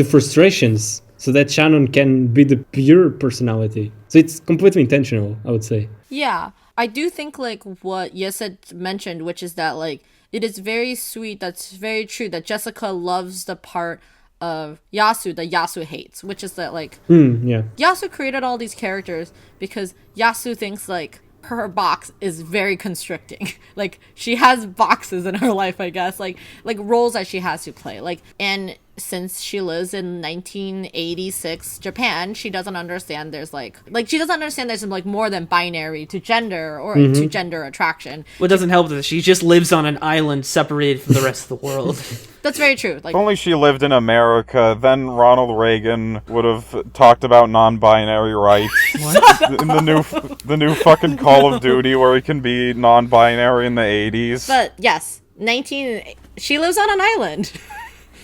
frustrations, so that Shannon can be the pure personality. So it's completely intentional, I would say. Yeah, I do think like what Yeset mentioned, which is that like it is very sweet. That's very true that Jessica loves the part of Yasu that Yasu hates, which is that like Yeah. Yasu created all these characters because Yasu thinks like her box is very constricting. Like she has boxes in her life, I guess, like roles that she has to play. Like, and since she lives in 1986 Japan, she doesn't understand there's like she doesn't understand there's like more than binary to gender or to gender attraction. What doesn't help is she just lives on an island separated from the rest of the world. That's very true. Like If only she lived in America, then Ronald Reagan would have talked about non-binary rights. In the new fucking Call of Duty where it can be non-binary in the 80s. But yes, she lives on an island.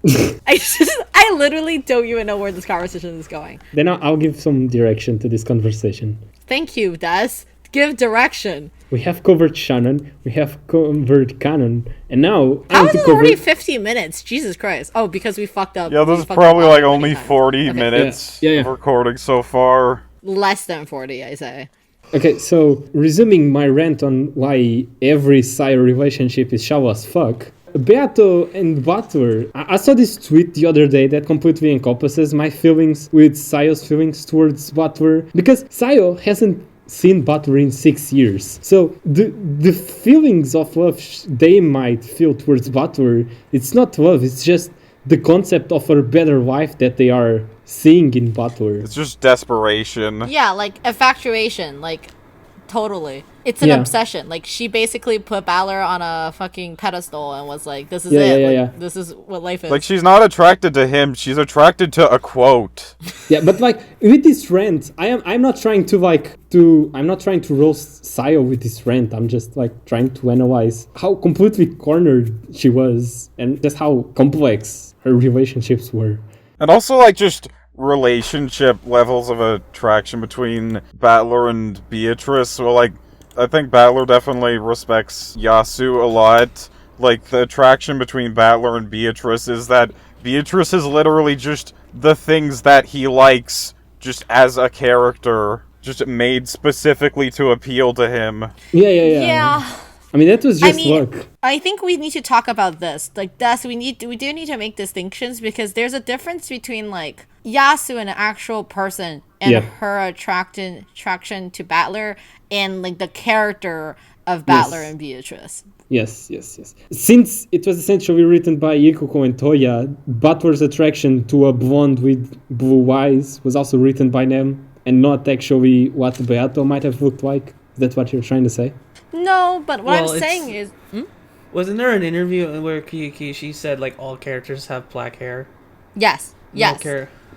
I literally don't even know where this conversation is going. Then I'll give some direction to this conversation. Thank you, Des. Give direction. We have covered Shannon, we have covered Canon, and now I How want is to it cover... already 50 minutes? Jesus Christ. Oh, because we fucked up. Yeah, we this is fucked probably up like many only times. 40 Okay. minutes Yeah. of recording so far. Less than 40, I say. Okay, so resuming my rant on why every Sayo relationship is shallow as fuck, Beato and Butler. I saw this tweet the other day that completely encompasses my feelings with Sayo's feelings towards Butler, because Sayo hasn't seen Butler in 6 years. So the feelings of love they might feel towards Butler, it's not love, it's just the concept of a better life that they are seeing in Butler. It's just desperation. Yeah, like infatuation. Like Totally. It's an Yeah. obsession. Like, she basically put Balor on a fucking pedestal and was like, this is Yeah, it. yeah, Like, yeah. this is what life is. Like, she's not attracted to him, she's attracted to a quote. Yeah, but like with this rant, I'm not trying to I'm not trying to roast Sayo with this rant. I'm just like trying to analyze how completely cornered she was and just how complex her relationships were. And also, like, just relationship levels of attraction between Battler and Beatrice. Well, like, I think Battler definitely respects Yasu a lot. Like, the attraction between Battler and Beatrice is that Beatrice is literally just the things that he likes just as a character, just made specifically to appeal to him. Yeah. I mean, that was just luck. I think we need to talk about this. Like, thus, we do need to make distinctions because there's a difference between, like, Yasu, an actual person, and her attraction to Battler, and, like, the character of Battler and Beatrice. Yes. Since it was essentially written by Ikuko and Toya, Butler's attraction to a blonde with blue eyes was also written by them, and not actually what Beato might have looked like. Is that what you're trying to say? No, but what I'm saying is... Wasn't there an interview where she said, like, all characters have black hair? Yes.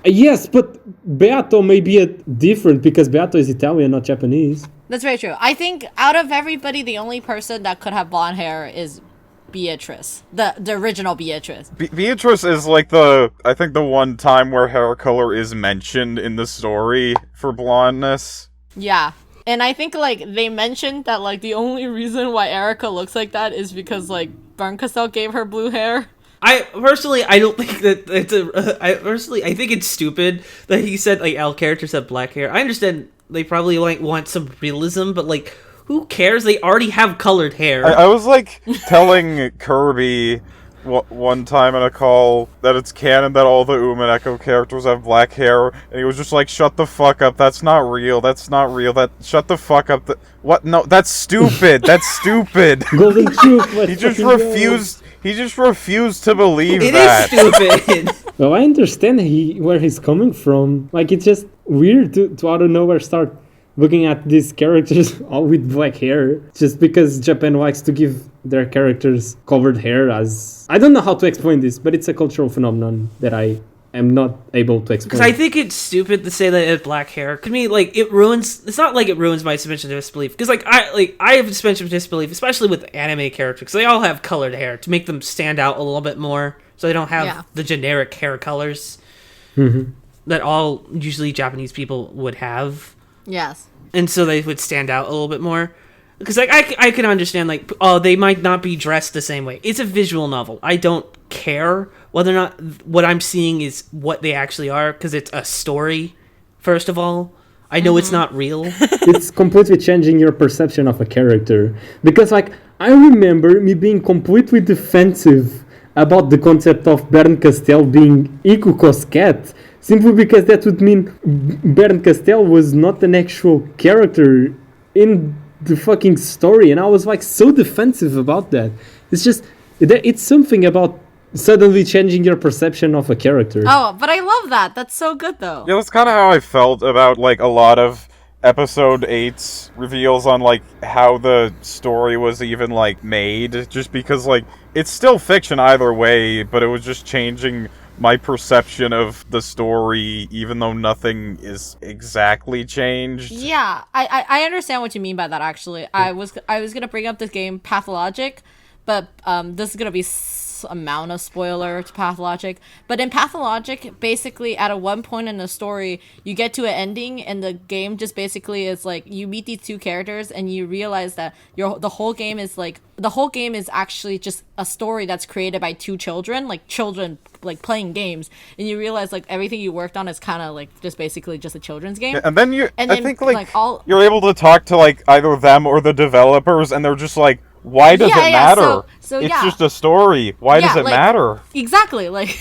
Yes, but Beato may be different because Beato is Italian, not Japanese. That's very true. I think out of everybody, the only person that could have blonde hair is Beatrice. The original Beatrice. Beatrice is, like, I think the one time where hair color is mentioned in the story for blondness. Yeah. And I think, like, they mentioned that, like, the only reason why Erica looks like that is because, like, Berncastel gave her blue hair. I don't think that it's I think it's stupid that he said, like, all characters have black hair. I understand they probably, like, want some realism, but, like, who cares? They already have colored hair. I was, like, telling Kirby one time in a call that it's canon that all the Umineko characters have black hair, and he was just like, shut the fuck up, that's not real, shut the fuck up, what? No, that's stupid, that's stupid. Golden truth. He just refused to believe that. It is stupid. Well, I understand where he's coming from. Like, it's just weird to out of nowhere start looking at these characters all with black hair just because Japan likes to give their characters colored hair as... I don't know how to explain this, but it's a cultural phenomenon that I am not able to explain. Because I think it's stupid to say that it has black hair. To me, like, it's not like it ruins my suspension of disbelief. Because, I have suspension of disbelief, especially with anime characters, because they all have colored hair to make them stand out a little bit more, so they don't have the generic hair colors that all usually Japanese people would have. Yes. And so they would stand out a little bit more. Because, like, I can understand, like, they might not be dressed the same way. It's a visual novel. I don't care whether or not what I'm seeing is what they actually are, because it's a story, first of all. I know it's not real. It's completely changing your perception of a character. Because, like, I remember me being completely defensive about the concept of Berncastel being Ikuko's cat, simply because that would mean Berncastel was not an actual character in the fucking story, and I was like so defensive about that. It's just, it's something about suddenly changing your perception of a character. Oh, but I love that. That's so good, though. Yeah, that's kind of how I felt about, like, a lot of episode 8's reveals on, like, how the story was even, like, made, just because, like, it's still fiction either way, but it was just changing my perception of the story, even though nothing is exactly changed. Yeah, I understand what you mean by that, actually. I was gonna bring up this game, Pathologic, but this is gonna be amount of spoiler to Pathologic. But in Pathologic, basically at one point in the story, you get to an ending, and the game just basically is like you meet these two characters, and you realize that the whole game is actually just a story that's created by two children playing games, and you realize like everything you worked on is kind of like just basically just a children's game. Yeah, and then I think you're able to talk to like either them or the developers, and they're just like, why does it matter? So it's just a story. Why does it matter? Exactly. Like,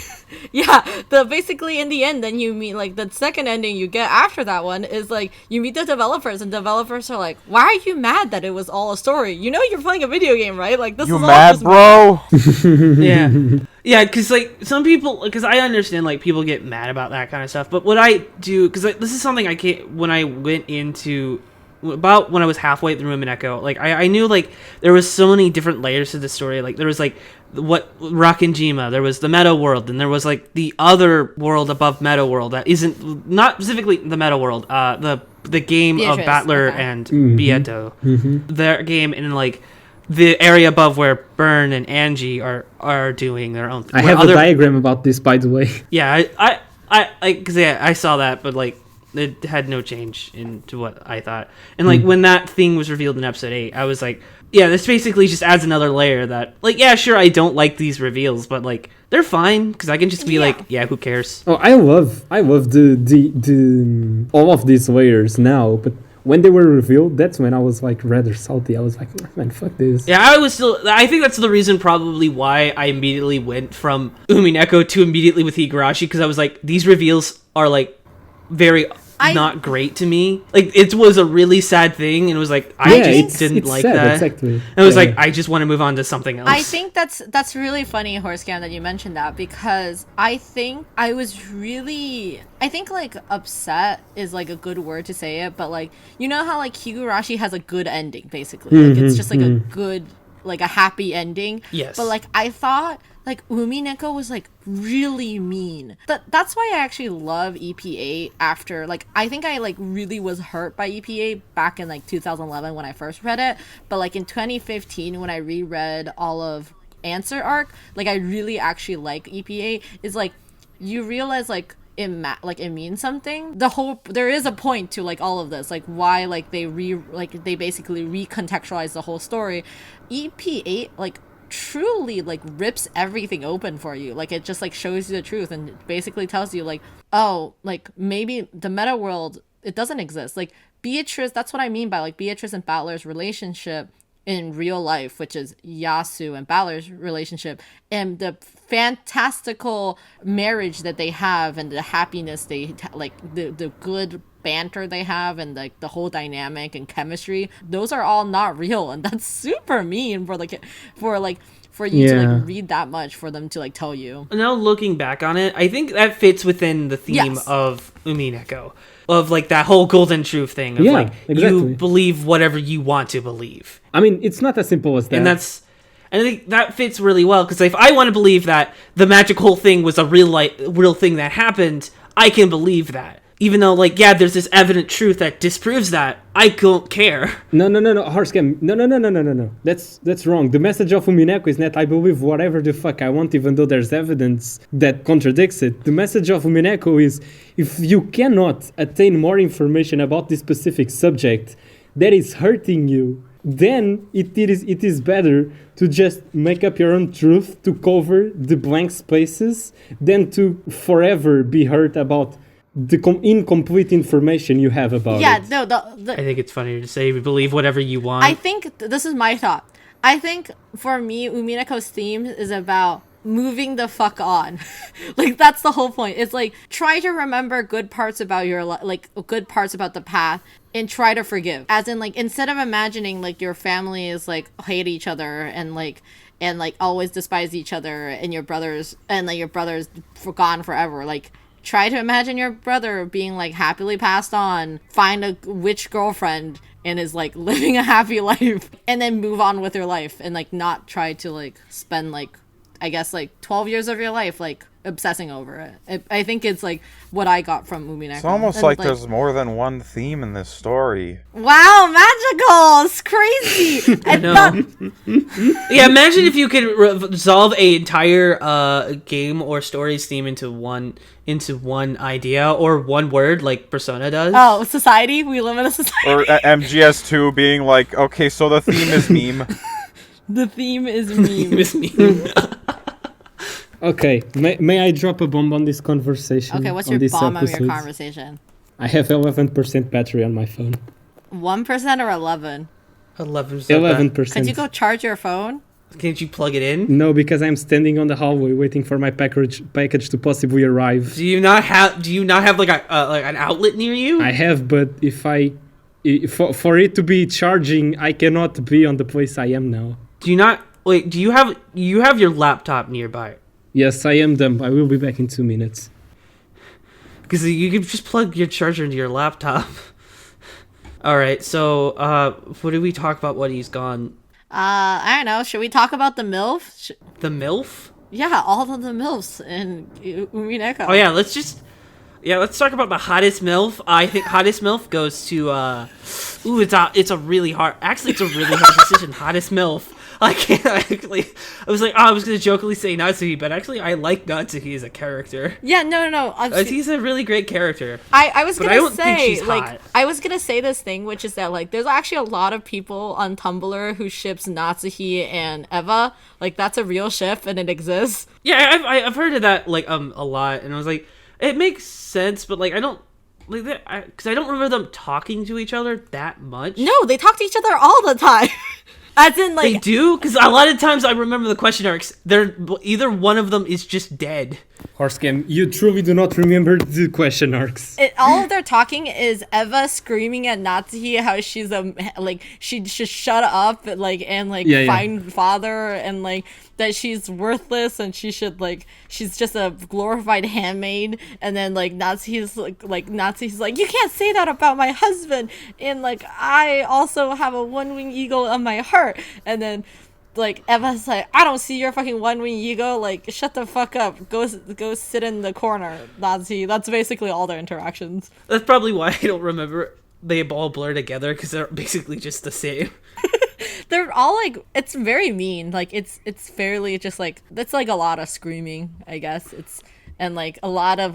basically in the end, then you meet like the second ending you get after that one is like you meet the developers, and developers are like, why are you mad that it was all a story? You know you're playing a video game, right? Like this. You is mad, all just bro? Yeah, because like some people, because I understand like people get mad about that kind of stuff, but what I do, because this is something I can't. When I went into about when I was halfway through Umineko, like I knew like there was so many different layers to the story. Like there was like what Rakenjima, there was the Meta World, and there was like the other world above Meta World that isn't not specifically the Meta World. The game Beatrice, of Battler okay. and Bieto, their game, and like the area above where Burn and Angie are doing their own thing. I have a diagram about this, by the way. Yeah, I saw that, but like it had no change into what I thought. And like when that thing was revealed in episode 8, I was like, yeah, this basically just adds another layer that, like, yeah, sure, I don't like these reveals, but like they're fine because I can just be like, yeah, who cares? Oh, I love the all of these layers now, but when they were revealed, that's when I was like rather salty. I was like, man, fuck this. Yeah, I think that's the reason probably why I immediately went from Umineko to immediately with Higurashi, because I was like, these reveals are like very not great to me. Like it was a really sad thing, and it was like I just didn't like sad, that. Exactly. And it was like I just want to move on to something else. I think that's really funny, Horsecam, that you mentioned that, because I think I was really, I think like upset is like a good word to say it, but like, you know how like Higurashi has a good ending basically, like it's just like a good, like a happy ending. Yes. But like I thought like Umineko was like really mean. That's why I actually love EPA after, like, I think I like really was hurt by EPA back in like 2011 when I first read it, but like in 2015 when I reread all of Answer Arc, like I really actually like EPA. Is like you realize like it means something. There is a point to like all of this, like why like they basically recontextualize the whole story. EP8 like truly like rips everything open for you. Like it just like shows you the truth and basically tells you like, oh, like maybe the meta world, it doesn't exist. Like Beatrice, that's what I mean by like Beatrice and Battler's relationship in real life, which is Yasu and Balor's relationship, and the fantastical marriage that they have, and the happiness they like, the good banter they have, and like the whole dynamic and chemistry, those are all not real, and that's super mean for you to like read that much for them to like tell you. Now looking back on it, I think that fits within the theme of Umineko, of like that whole golden truth thing of like you believe whatever you want to believe. I mean, it's not as simple as that. And I think that fits really well, because if I want to believe that the magical thing was a real thing that happened, I can believe that. Even though, like, yeah, there's this evident truth that disproves that, I don't care. No, Harscam. No. That's wrong. The message of Umineko is that I believe whatever the fuck I want, even though there's evidence that contradicts it. The message of Umineko is, if you cannot attain more information about this specific subject that is hurting you, then it is better to just make up your own truth to cover the blank spaces than to forever be hurt about the incomplete information you have about it. Yeah, no, I think it's funnier to say believe whatever you want. I think this is my thought. I think for me, Umineko's theme is about moving the fuck on. Like that's the whole point. It's like try to remember good parts about your like good parts about the path, and try to forgive. As in like, instead of imagining like your family is like hate each other and like always despise each other, and your brothers gone forever, like try to imagine your brother being like happily passed on, find a witch girlfriend, and is like living a happy life, and then move on with your life, and like not try to like spend like, I guess like 12 years of your life like obsessing over it. I think it's like what I got from Umineko. It's almost like there's more than one theme in this story. Wow, magical! It's crazy. I know. Yeah, imagine if you could resolve a entire game or story's theme into one idea or one word, like Persona does. Oh, society. We live in a society. Or MGS2 being like, okay, so the theme is meme. The theme is meme. Okay, may I drop a bomb on this conversation? Okay, what's your bomb on your conversation? I have 11% battery on my phone. 1% or 11? 11%. Could you go charge your phone? Can't you plug it in? No, because I'm standing on the hallway waiting for my package to possibly arrive. Do you not have like an outlet near you? I have, but for it to be charging, I cannot be on the place I am now. Do you have your laptop nearby? Yes, I am dumb. I will be back in 2 minutes. Because you could just plug your charger into your laptop. All right, so what did we talk about when he's gone? I don't know. Should we talk about the MILF? The MILF? Yeah, all of the MILFs in Umineko. Oh yeah, let's talk about the hottest MILF. I think hottest MILF goes to it's a really hard decision. Hottest MILF. I can't actually. I was gonna jokingly say Natsuki, but actually I like Natsuki as a character. Yeah, no. He's a really great character. I was gonna say hot. I was gonna say this thing, which is that like there's actually a lot of people on Tumblr who ships Natsuki and Eva. Like that's a real ship and it exists. Yeah, I've heard of that like a lot, and I was like, it makes sense, but like I don't like that because I don't remember them talking to each other that much. No, they talk to each other all the time. As in, like... They do? Because a lot of times I remember the question marks, either one of them is just dead. Horsecam, you truly do not remember the question arcs. All of their talking is Eva screaming at Natsuki how she's she should shut up and find father and like that she's worthless and she should she's just a glorified handmaid, and then Natsuki's like you can't say that about my husband, and like I also have a one-winged eagle on my heart, and then Eva's like, I don't see your fucking one-wing ego. Like, shut the fuck up. Go sit in the corner, Nazi. That's basically all their interactions. That's probably why I don't remember. They all blur together because they're basically just the same. They're all it's very mean. Like, it's fairly just that's a lot of screaming, I guess. And a lot of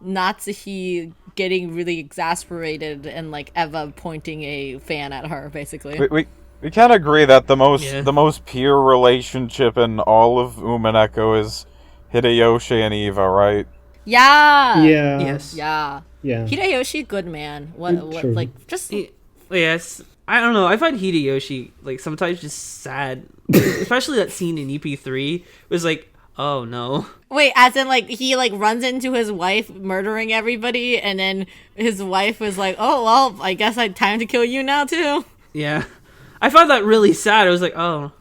Natsuki getting really exasperated and Eva pointing a fan at her, basically. We can agree that the most pure relationship in all of Umineko is Hideyoshi and Eva, right? Yeah. Yeah. Yes. Yeah. Yeah. Hideyoshi, good man. True. Yes. I don't know. I find Hideyoshi sometimes just sad, especially that scene in EP3 was oh no. Wait, as in he runs into his wife murdering everybody, and then his wife was like, "Oh well, I guess it's time to kill you now too." Yeah. I found that really sad. I was like, oh,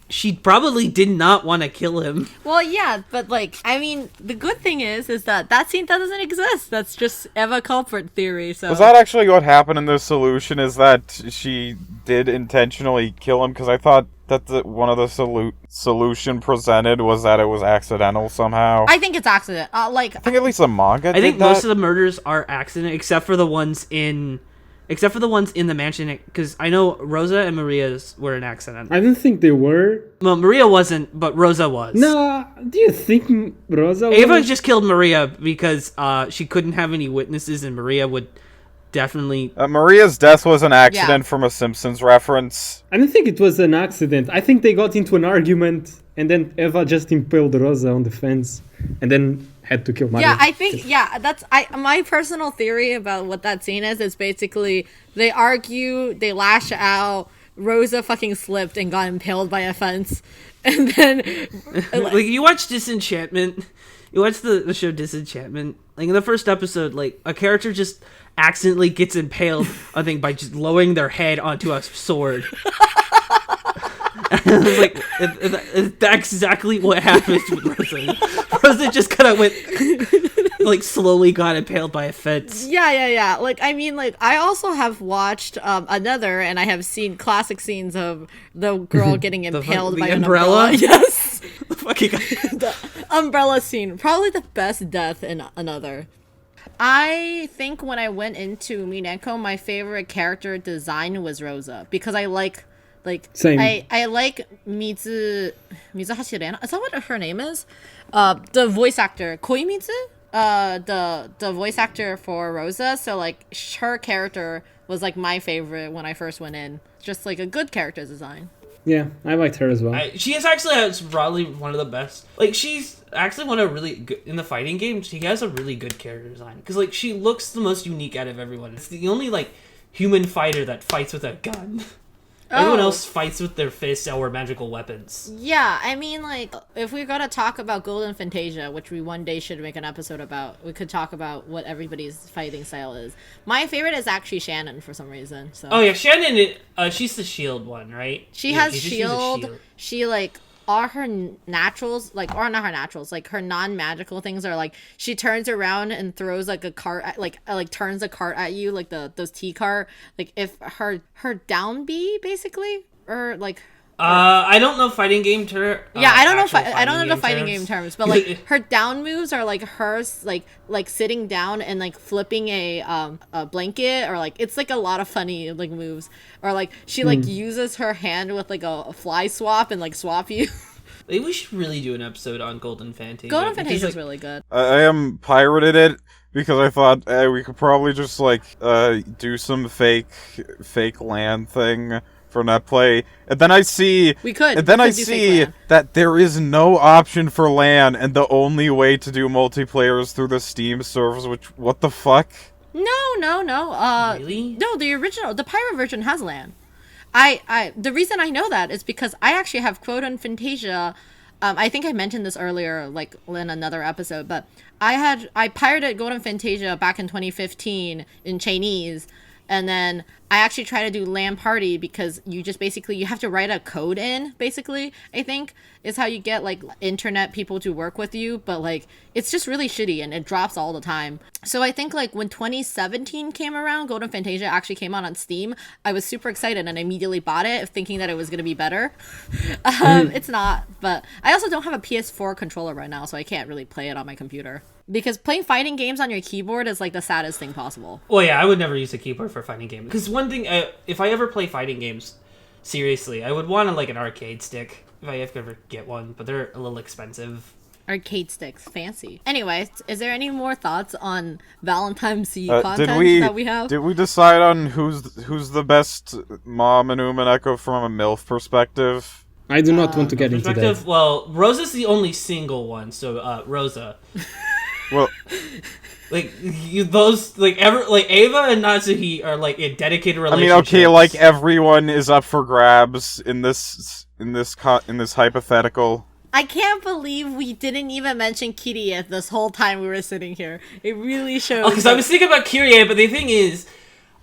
she probably did not want to kill him. Well, yeah, but I mean, the good thing is that scene doesn't exist. That's just Eva culprit theory. So was that actually what happened in the solution? Is that she did intentionally kill him? Because I thought that one of the solution presented was that it was accidental somehow. I think it's accident. I think at least the manga. I think most of the murders are accident, except for the ones in the mansion, because I know Rosa and Maria's were an accident. I don't think they were. Well, Maria wasn't, but Rosa was. No, do you think Rosa was? Ava just killed Maria because she couldn't have any witnesses, and Maria would definitely... Maria's death was an accident from a Simpsons reference. I don't think it was an accident. I think they got into an argument, and then Eva just impaled Rosa on the fence, and then had to kill Maria. Yeah, I think, that's my personal theory about what that scene is basically they argue, they lash out, Rosa fucking slipped and got impaled by a fence, and then... you watch Disenchantment, you watch the show Disenchantment, in the first episode, a character just accidentally gets impaled, I think, by just lowering their head onto a sword. I was that's exactly what happened with Rosa. Rosa just kind of went, slowly got impaled by a fence. Yeah. I mean, I also have watched another, and I have seen classic scenes of the girl getting impaled by an umbrella. Yes. The umbrella scene. Probably the best death in another. I think when I went into Umineko, my favorite character design was Rosa, because I like Same. I like Mizuhashi Rena. Is that what her name is? The voice actor Koimitsu. The voice actor for Rosa. So her character was my favorite when I first went in. Just a good character design. Yeah, I liked her as well. She is actually probably one of the best. She's actually one of really good in the fighting game. She has a really good character design because she looks the most unique out of everyone. It's the only human fighter that fights with a gun. Everyone else fights with their fists or magical weapons. Yeah, I mean, if we're gonna talk about Golden Fantasia, which we one day should make an episode about, we could talk about what everybody's fighting style is. My favorite is actually Shannon for some reason. So. Oh yeah, Shannon. She's the shield one, right? She has shield. She all her naturals, like, or not her naturals, like her non-magical things are like she turns around and throws like a cart at, like turns a cart at you, like those tea cart, like if her down B basically, or like I don't know fighting game term. I don't know the fighting game terms, but like her down moves are like hers, like sitting down and like flipping a blanket, or like it's like a lot of funny like moves, or like she like uses her hand with like a fly swap and like swap you. Maybe we should really do an episode on Golden Fantasia. Golden Fantasia is really good. I pirated it because I thought we could probably just like do some fake land thing for netplay, and then I see that there is no option for LAN, and the only way to do multiplayer is through the Steam servers. Which, what the fuck? No. Really? No, the pirate version has LAN. The reason I know that is because I actually have Golden Fantasia. I think I mentioned this earlier, like in another episode, but I pirated Golden Fantasia back in 2015 in Chinese. And then I actually try to do LAN party because you have to write a code in, basically, I think, is how you get, like, internet people to work with you. But, like, it's just really shitty and it drops all the time. So I think, like, when 2017 came around, Golden Fantasia actually came out on Steam, I was super excited and I immediately bought it thinking that it was going to be better. It's not. But I also don't have a PS4 controller right now, so I can't really play it on my computer. Because playing fighting games on your keyboard is like the saddest thing possible. Well, yeah, I would never use a keyboard for fighting games. Because one thing, if I ever play fighting games seriously, I would want like an arcade stick if I ever get one, but they're a little expensive. Arcade sticks, fancy. Anyway, is there any more thoughts on Valentine's Day content that we have? Did we decide on who's the best mom and Umineko from a MILF perspective? I do not want to get into that. Well, Rosa's the only single one, so Rosa. Well, like Ava and Natsuhi are like in dedicated relationships. I mean, okay, like everyone is up for grabs in this hypothetical. I can't believe we didn't even mention Kirie this whole time we were sitting here. It really shows. Because I was thinking about Kirie, but the thing is,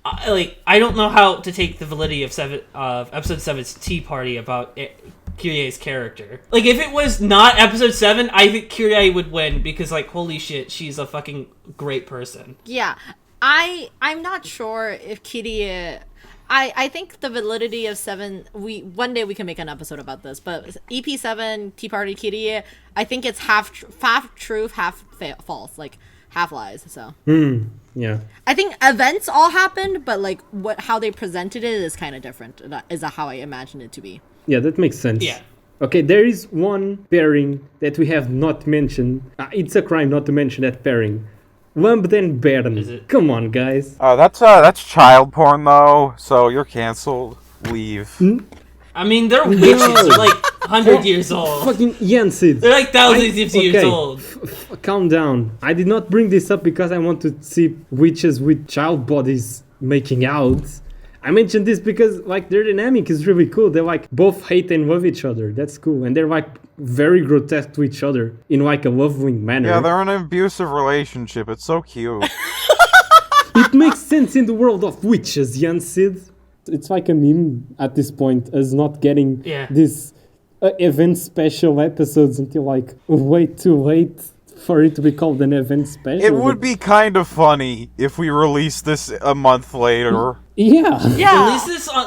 I don't know how to take the validity of episode 7's tea party about Kirie's character. Like, if it was not episode 7, I think Kirie would win because, like, holy shit, she's a fucking great person. Yeah, I'm not sure if Kirie. I think the validity of 7. One day we can make an episode about this, but EP7 Tea Party Kirie, I think it's half truth, half false, like half lies. So. Yeah. I think events all happened, but like how they presented it is kind of different. That is how I imagine it to be. Yeah, that makes sense. Yeah. Okay, there is one pairing that we have not mentioned. It's a crime not to mention that pairing. Wumb and Baron. Is it? Come on, guys. That's child porn though, so you're canceled. Leave. I mean, they're witches. They're like 100 years old. Fucking Yansid. They're like thousands of years old. Calm down. I did not bring this up because I want to see witches with child bodies making out. I mentioned this because, like, their dynamic is really cool. They, like, both hate and love each other. That's cool. And they're, like, very grotesque to each other in, like, a loving manner. Yeah, they're in an abusive relationship. It's so cute. It makes sense in the world of witches, Jan Sid. It's like a meme at this point, as not getting this event special episodes until, like, way too late for it to be called an event special. It would be kind of funny if we released this a month later. Yeah.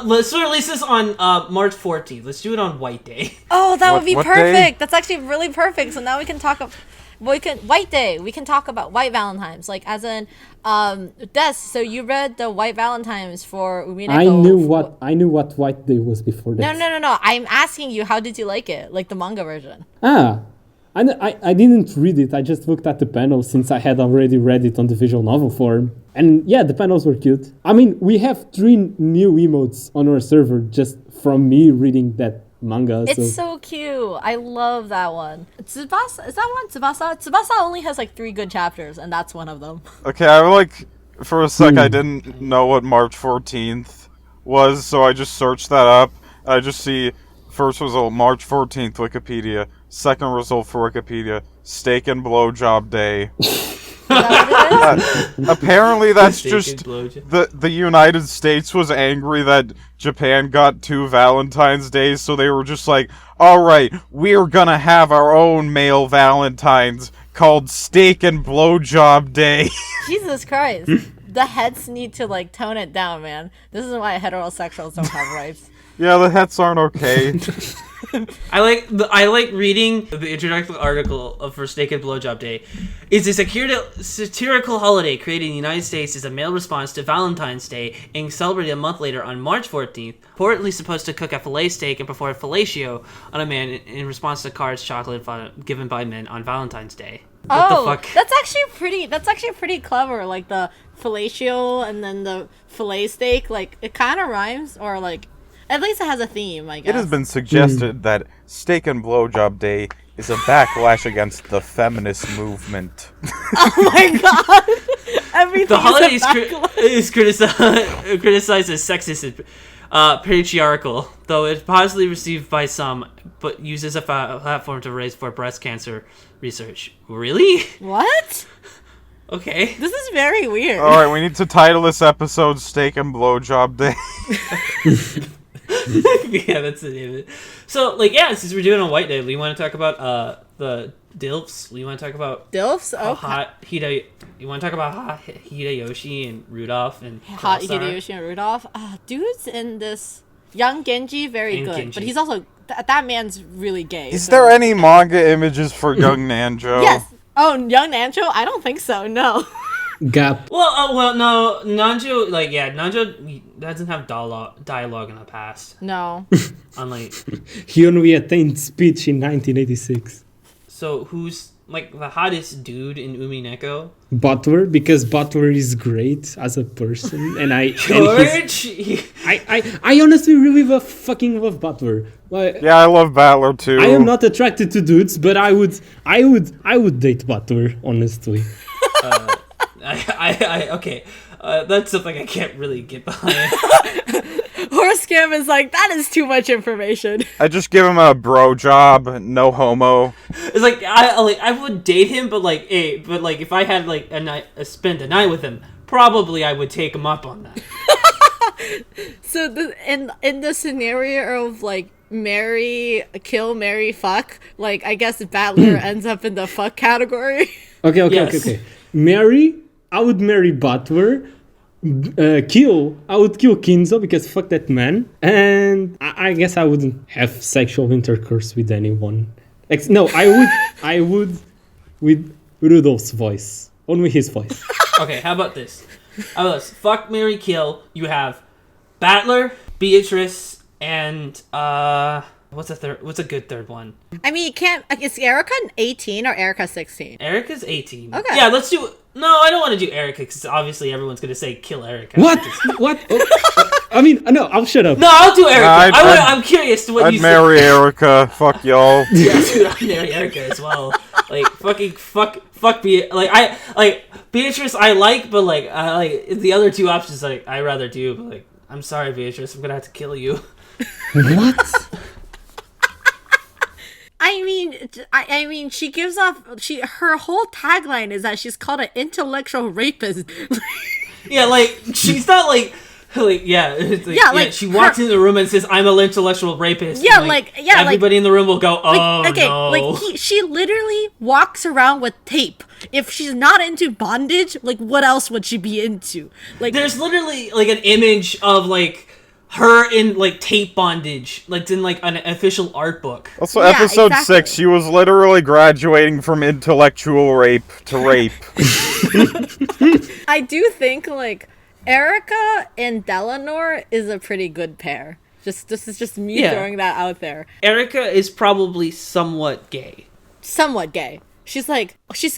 Let's release this on March 14th. Let's do it on White Day. Oh, that would be what perfect. day? That's actually really perfect. So now we can talk about White Day. We can talk about White Valentines, like as in Des. So you read the White Valentines for Umineko. I knew what White Day was before that. No. I'm asking you, how did you like it? Like the manga version. I didn't read it. I just looked at the panels since I had already read it on the visual novel form. And yeah, the panels were cute. I mean, we have 3 new emotes on our server just from me reading that manga. It's so cute. I love that one. Tsubasa, is that one? Tsubasa only has like 3 good chapters, and that's one of them. Okay, for a sec, I didn't know what March 14th was, so I just searched that up. I just see first result, March 14th, Wikipedia. Second result for Wikipedia, steak and blowjob day. that what it is? Apparently, that's Steak just and blowjob. the United States was angry that Japan got 2 Valentine's Days, so they were just like, all right, we're gonna have our own male Valentines called Steak and Blowjob Day. Jesus Christ. The heads need to, like, tone it down, man. This is why heterosexuals don't have rights. Yeah, the hets aren't okay. I like reading the introductory article for Steak and Blowjob Day. It's a satirical holiday created in the United States as a male response to Valentine's Day and celebrated a month later on March 14th. Reportedly supposed to cook a fillet steak and perform fellatio on a man in response to cards chocolate given by men on Valentine's Day. What the fuck? That's actually pretty clever. Like the fellatio and then the fillet steak, like it kind of rhymes, or like at least it has a theme, I guess. It has been suggested that Steak and Blowjob Day is a backlash against the feminist movement. Oh my god! Everything The holiday is is criticized as sexist and patriarchal, though it's positively received by some, but uses a platform to raise for breast cancer research. Really? What? Okay. This is very weird. All right, we need to title this episode Steak and Blowjob Day. Yeah, that's the name of it. So, like, yeah, since we're doing a white day, we want to talk about the DILFs. We want to talk about Dilfs? how Okay. hot You want to talk about hot Hideyoshi and Rudolph and Hot Clawstar? Hideyoshi and Rudolph. Dudes in this young Genji, very And good. Genji. But he's also that man's really gay. Is so- there any manga images for young Nanjo? Yes. Oh, young Nancho? I don't think so. No. Gap. Well, no, Nanjo doesn't have dialogue in the past. No. Unlike, He only attained speech in 1986. so who's like the hottest dude in Umineko? Butler, because Butler is great as a person, and and he's- George. I honestly really fucking love Butler. Like, Yeah, I love Battler too. I am not attracted to dudes, but I would date Butler, honestly. Okay. That's something I can't really get behind. Horse Scam is like, that is too much information. I just give him a bro job, no homo. It's like I would date him, but like, if I had like spend a night with him, probably I would take him up on that. So in the scenario of like kill, marry, fuck, like I guess Battler ends up in the fuck category. Okay. Yes. I would marry Butler. I would kill Kinzo because fuck that man. And I guess I wouldn't have sexual intercourse with anyone. I would with Rudolph's voice. Only his voice. Okay, how about this? Fuck, marry, kill. You have Battler, Beatrice, and what's a good third one? I mean, you can't. Is Erica 18 or Erica 16? Erica's 18. Okay. Yeah, let's do. No, I don't want to do Erica because obviously everyone's gonna say kill Erica. What? What? Oh, I mean, no, I'll shut up. No, I'll do Erica. I'd- I'm curious to what I'd you marry Erica. Fuck y'all. say. Yeah, dude, I'd marry Erica as well. Like fuck Beatrice. I like, but I like the other two options. Like I rather do, but like I'm sorry, Beatrice. I'm gonna have to kill you. What? I mean, she gives off. Her whole tagline is that she's called an intellectual rapist. Yeah, like she's not like. It's like, Yeah, like, she walks into the room and says, "I'm an intellectual rapist." Yeah, and, yeah, everybody in the room will go, "Oh okay, no!" like she literally walks around with tape. If she's not into bondage, like what else would she be into? Like, There's literally like an image of like her in like tape bondage, like it's in like an official art book. Also, Yeah, episode exactly. 6, she was literally graduating from intellectual rape to rape. I do think like Erica and Delanor is a pretty good pair. This is just me Yeah. throwing that out there. Erica is probably somewhat gay. Somewhat gay. She's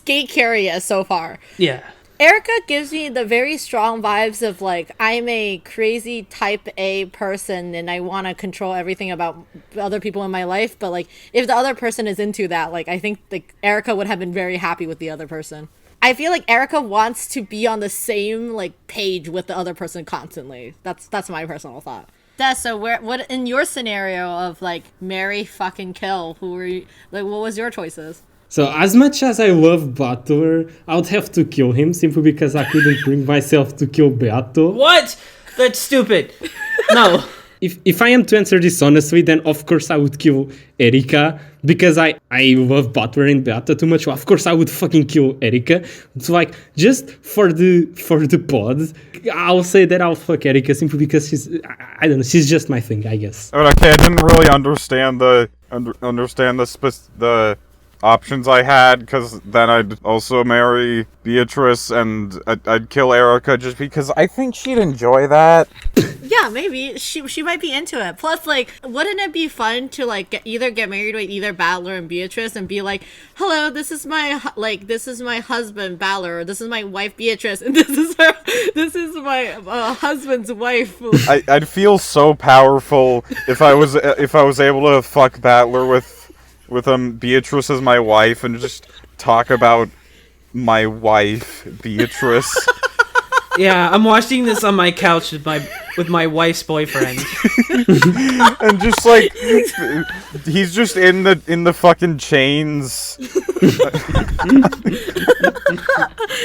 gay curious so far. Yeah. Erica gives me the very strong vibes of like I'm a crazy type A person and I want to control everything about other people in my life, but like if the other person is into that, like I think like Erica would have been very happy with the other person. I feel like Erica wants to be on the same like page with the other person constantly. That's my personal thought. So what in your scenario of like marry, fucking kill, who were you, like what was your choices? So as much as I love Butler, I would have to kill him simply because I couldn't bring myself to kill Beato. What? That's stupid. No. If I am to answer this honestly, then of course I would kill Erika because I love Butler and Beata too much. Of course I would fucking kill Erika. It's like just for the pod, I'll say that I'll fuck Erika simply because I don't know, she's just my thing, I guess. Okay, I didn't really understand the options I had, because then I'd also marry Beatrice and I'd kill Erica just because I think she'd enjoy that. Yeah, maybe she might be into it. Plus, like, wouldn't it be fun to like get married with either Battler and Beatrice and be like, "Hello, this is my husband Battler, or this is my wife Beatrice, and this is my husband's wife." I'd feel so powerful if I was able to fuck Battler with Beatrice as my wife and just talk about my wife Beatrice. Yeah, I'm watching this on my couch with my wife's boyfriend. And just like he's just in the fucking chains.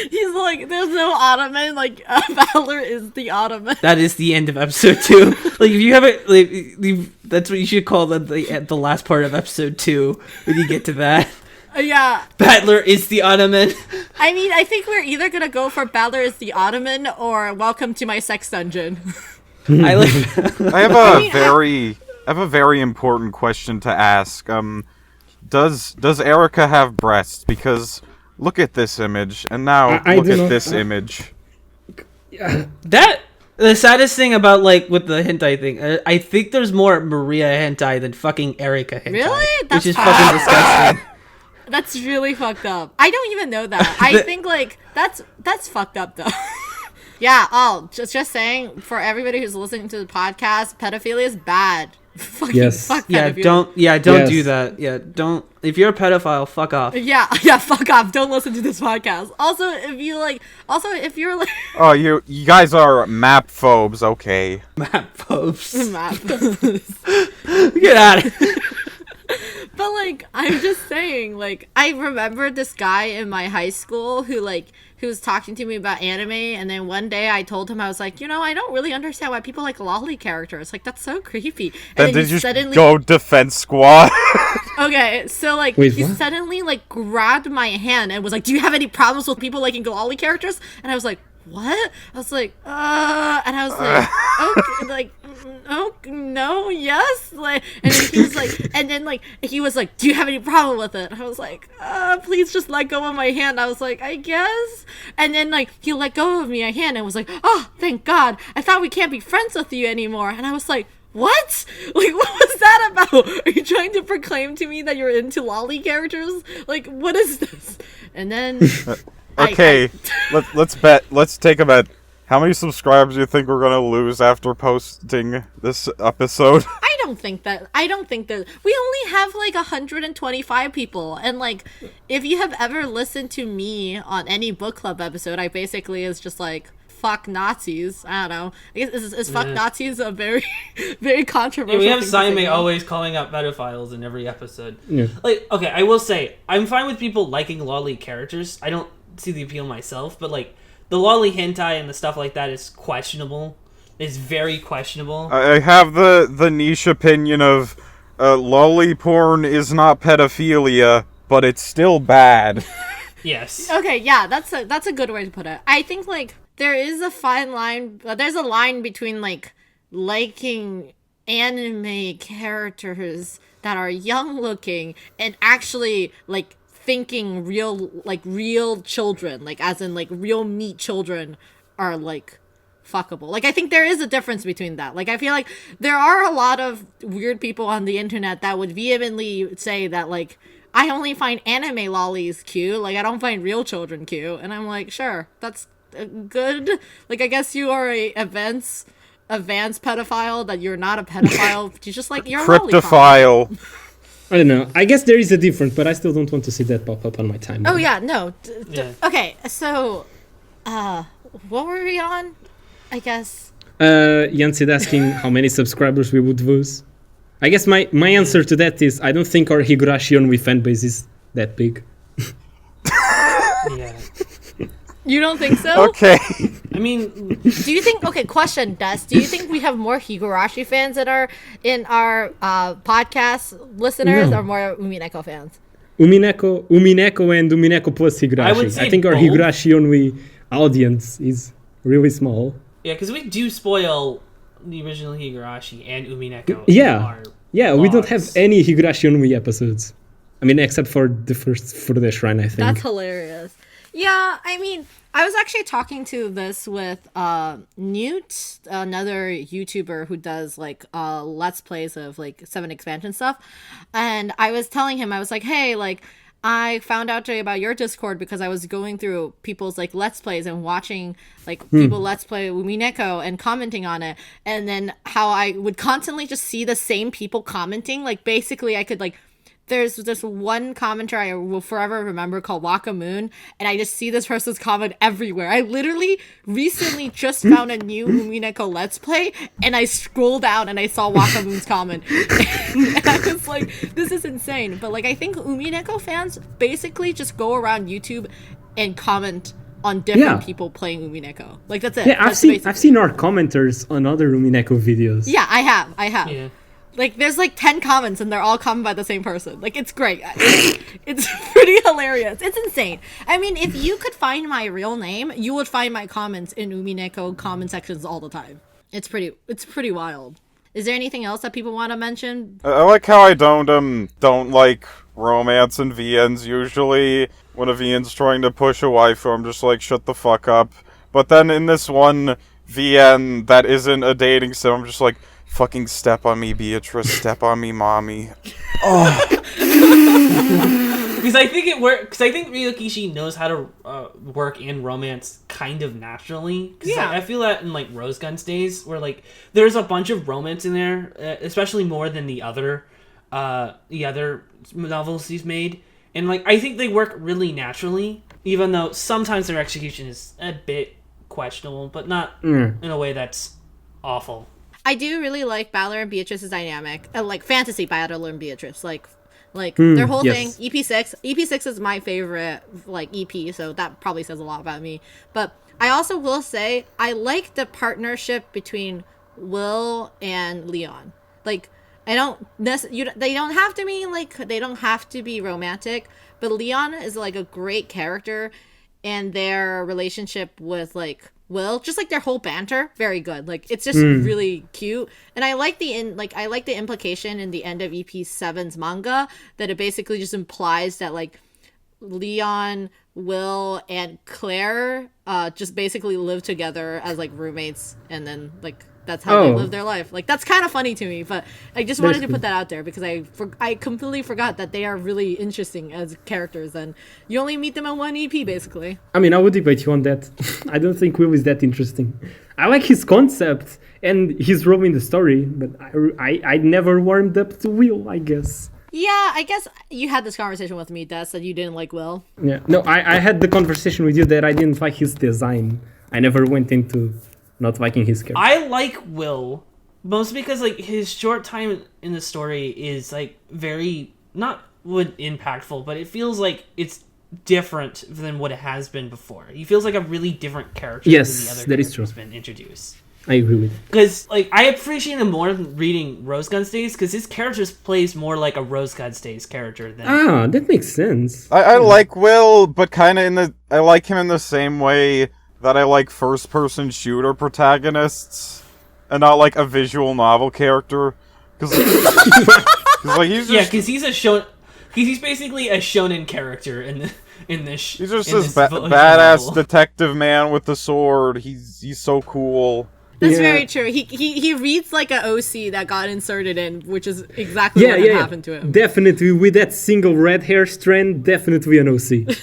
He's like, there's no ottoman. Like, Valor is the ottoman. That is the end of episode 2. Like, if you haven't, like, that's what you should call the last part of episode 2 when you get to that. Yeah. Battler is the ottoman. I mean, I think we're either gonna go for Battler is the ottoman or Welcome to My Sex Dungeon. I have a very important question to ask. Does Erica have breasts? Because look at this image, and now look at this image. That the saddest thing about like with the hentai thing, I think there's more Maria hentai than fucking Erica hentai. Really? Which is fucking disgusting. That's really fucked up. I don't even know that. I think like that's fucked up though. Yeah. Just saying for everybody who's listening to the podcast, pedophilia is bad. Fucking Yes. fuck Yeah, pedophilia. don't do that. Yeah, don't. If you're a pedophile, fuck off. Yeah, fuck off. Don't listen to this podcast. Also, if you're like Oh, you guys are map phobes, okay. Map phobes. map. Get out of here. But like, I'm just saying, like, I remember this guy in my high school who was talking to me about anime, and then one day I told him, I was like, I don't really understand why people like lolly characters. Like, that's so creepy. And Then did you suddenly go Defense Squad? Okay, so like Wait, he what? suddenly like grabbed my hand and was like, "Do you have any problems with people liking lolly characters?" And I was like, "What?" I was like, and I was like, "Okay, like, oh no, yes." Like, and then he was like, "Do you have any problem with it?" And I was like, "Please just let go of my hand." I was like, "I guess." And then like he let go of my hand and was like, "Oh, thank God! I thought we can't be friends with you anymore." And I was like, what? Like, what was that about? Are you trying to proclaim to me that you're into lolly characters? Like, what is this? And then... Okay, let's take a bet. How many subscribers do you think we're gonna lose after posting this episode? I don't think that we only have like 125 people, and like if you have ever listened to me on any book club episode, I basically is just like, fuck Nazis. I don't know. I guess is fuck Nazis a very very controversial Yeah, we have thing to say. Saime always calling out pedophiles in every episode. Yeah. Like, okay, I will say, I'm fine with people liking lolly characters. I don't see the appeal myself, but like, the lolly hentai and the stuff like that is questionable. It's very questionable. I have the niche opinion of lolly porn is not pedophilia, but it's still bad. Yes. Okay, yeah, that's a good way to put it. I think like there is a fine line. There's a line between like liking anime characters that are young looking and actually like thinking real children, like as in like real meat children are like fuckable. Like I think there is a difference between that. Like I feel like there are a lot of weird people on the internet that would vehemently say that like, I only find anime lollies cute, like I don't find real children cute. And I'm like, sure, that's good. Like I guess you are a advanced pedophile, that you're not a pedophile. You just like, you're a Cryptophile. I don't know. I guess there is a difference, but I still don't want to see that pop up on my timeline. Oh yeah, no. Yeah. Okay, so what were we on? I guess. Yansid asking how many subscribers we would lose. I guess my answer to that is I don't think our Higurashi Only fan base is that big. Yeah. You don't think so? Okay. I mean, Do you think? Okay, question, Des. Do you think we have more Higurashi fans that are in our podcast listeners, No. or more Umineko fans? Umineko, and Umineko plus Higurashi. I would say think our both. Higurashi only audience is really small. yeah, because we do spoil the original Higurashi and Umineko. Yeah. in our Yeah, we don't have vlogs. any Higurashi only episodes. I mean, except for the first Furude Shrine, I think. That's hilarious. Yeah, I mean, I was actually talking to this with Newt, another YouTuber who does like Let's Plays of like 7 expansion stuff. And I was telling him, I was like, hey, like, I found out today about your Discord because I was going through people's like Let's Plays and watching like people Let's Play Umineko and commenting on it. And then how I would constantly just see the same people commenting. Like, basically, I could like, there's this one commenter I will forever remember called Waka Moon, and I just see this person's comment everywhere. I literally recently just found a new Umineko Let's Play, and I scrolled down and I saw Waka Moon's comment. And I was like, this is insane. But like, I think Umineko fans basically just go around YouTube and comment on different Yeah. people playing Umineko. Like, that's it. Yeah, That's I've basically- seen our commenters on other Umineko videos. Yeah, I have. Yeah. Like, there's like 10 comments and they're all commented by the same person. Like, it's great. It's pretty hilarious. It's insane. I mean, if you could find my real name, you would find my comments in Umineko comment sections all the time. It's pretty wild. Is there anything else that people want to mention? I like how I don't like romance in VNs usually. When a VN's trying to push a waifu, I'm just like, shut the fuck up. But then in this one VN that isn't a dating sim, I'm just like, fucking step on me, Beatrice. Step on me, mommy. Because I think it works. Because I think Ryokishi knows how to work in romance kind of naturally. Because Yeah. I feel that in like Rose Gun's days, where like there's a bunch of romance in there, especially more than the other novels he's made, and like I think they work really naturally, even though sometimes their execution is a bit questionable, but not in a way that's awful. I do really like Balor and Beatrice's dynamic. Like, fantasy Balor and Beatrice. Like their whole yes. thing. EP6. EP6 is my favorite, like, EP, so that probably says a lot about me. But I also will say, I like the partnership between Will and Leon. Like, they don't have to be, like, they don't have to be romantic, but Leon is, like, a great character, and their relationship with, like, Will, just like their whole banter, very good. Like, it's just really cute, and I like the implication in the end of EP7's manga that it basically just implies that like Leon, Will, and Claire just basically live together as like roommates, and then like that's how they live their life. Like, that's kind of funny to me, but I just wanted to put that out there because I completely forgot that they are really interesting as characters, and you only meet them in one EP basically. I mean, I would debate you on that. I don't think Will is that interesting. I like his concept and his role in the story, but I never warmed up to Will, I guess. Yeah, I guess you had this conversation with me, Des, that you didn't like Will. Yeah. No, I had the conversation with you that I didn't like his design. I never went into not liking his character. I like Will, mostly because like his short time in the story is like very not impactful, but it feels like it's different than what it has been before. He feels like a really different character Yes, than the other that is characters true. who's been introduced. I agree with you. Because like I appreciate him more than reading Rose Gun's Days because his character plays more like a Rose Gun's Days character than Ah, that makes sense. I like Will, but kind of I like him in the same way that I like first-person shooter protagonists, and not like a visual novel character. Because like he's just, yeah, because he's basically a shonen character in this. he's just in this visual badass novel. detective man with the sword. He's so cool. That's Yeah. very true. He reads like a OC that got inserted in, which is exactly what had happened to him. Definitely, with that single red hair strand, definitely an OC.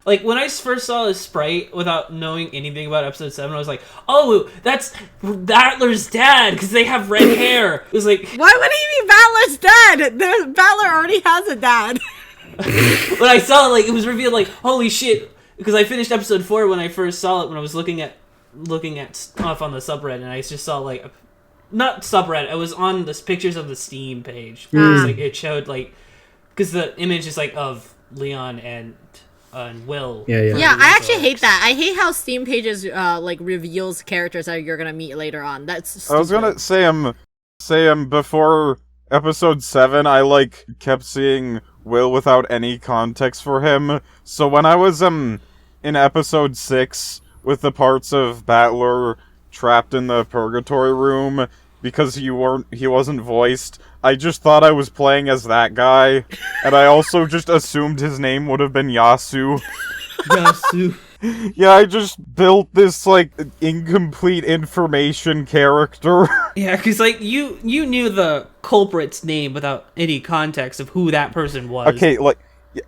Like, when I first saw his sprite without knowing anything about episode 7, I was like, oh, that's Battler's dad, because they have red hair. It was like, Why would he be Balor's dad? Balor already has a dad. when I saw it, like, it was revealed, like, holy shit, because I finished episode 4 when I first saw it, when I was looking at stuff on the subreddit, and I just saw, like, not subreddit, I was on the pictures of the Steam page. It was, like, it showed, like, because the image is, like, of Leon and Will. Yeah. Yeah, I actually hate that. I hate how Steam Pages like reveals characters that you're gonna meet later on. That's stupid. I was gonna say before episode 7, I like kept seeing Will without any context for him. So when I was in episode 6 with the parts of Battler trapped in the purgatory room because he wasn't voiced, I just thought I was playing as that guy, and I also just assumed his name would have been Yasu. Yasu. Yeah, I just built this, like, incomplete information character. Yeah, because, like, you knew the culprit's name without any context of who that person was. Okay, like,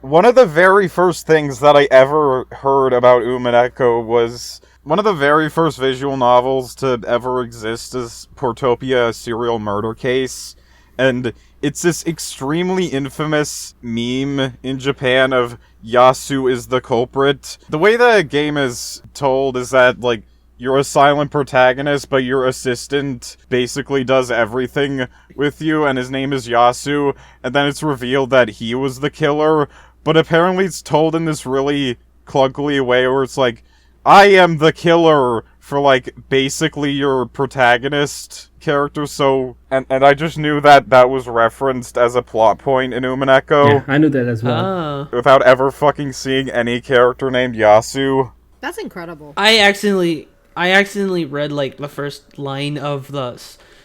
one of the very first things that I ever heard about Umineko was one of the very first visual novels to ever exist is Portopia: A Serial Murder Case. And it's this extremely infamous meme in Japan of Yasu is the culprit. The way the game is told is that, like, you're a silent protagonist, but your assistant basically does everything with you, and his name is Yasu, and then it's revealed that he was the killer, but apparently it's told in this really clunkily way where it's like, I am the killer for, like, basically your protagonist character, so... And I just knew that that was referenced as a plot point in Umineko. Yeah, I knew that as well. Without ever fucking seeing any character named Yasu. That's incredible. I accidentally read, like, the first line of the...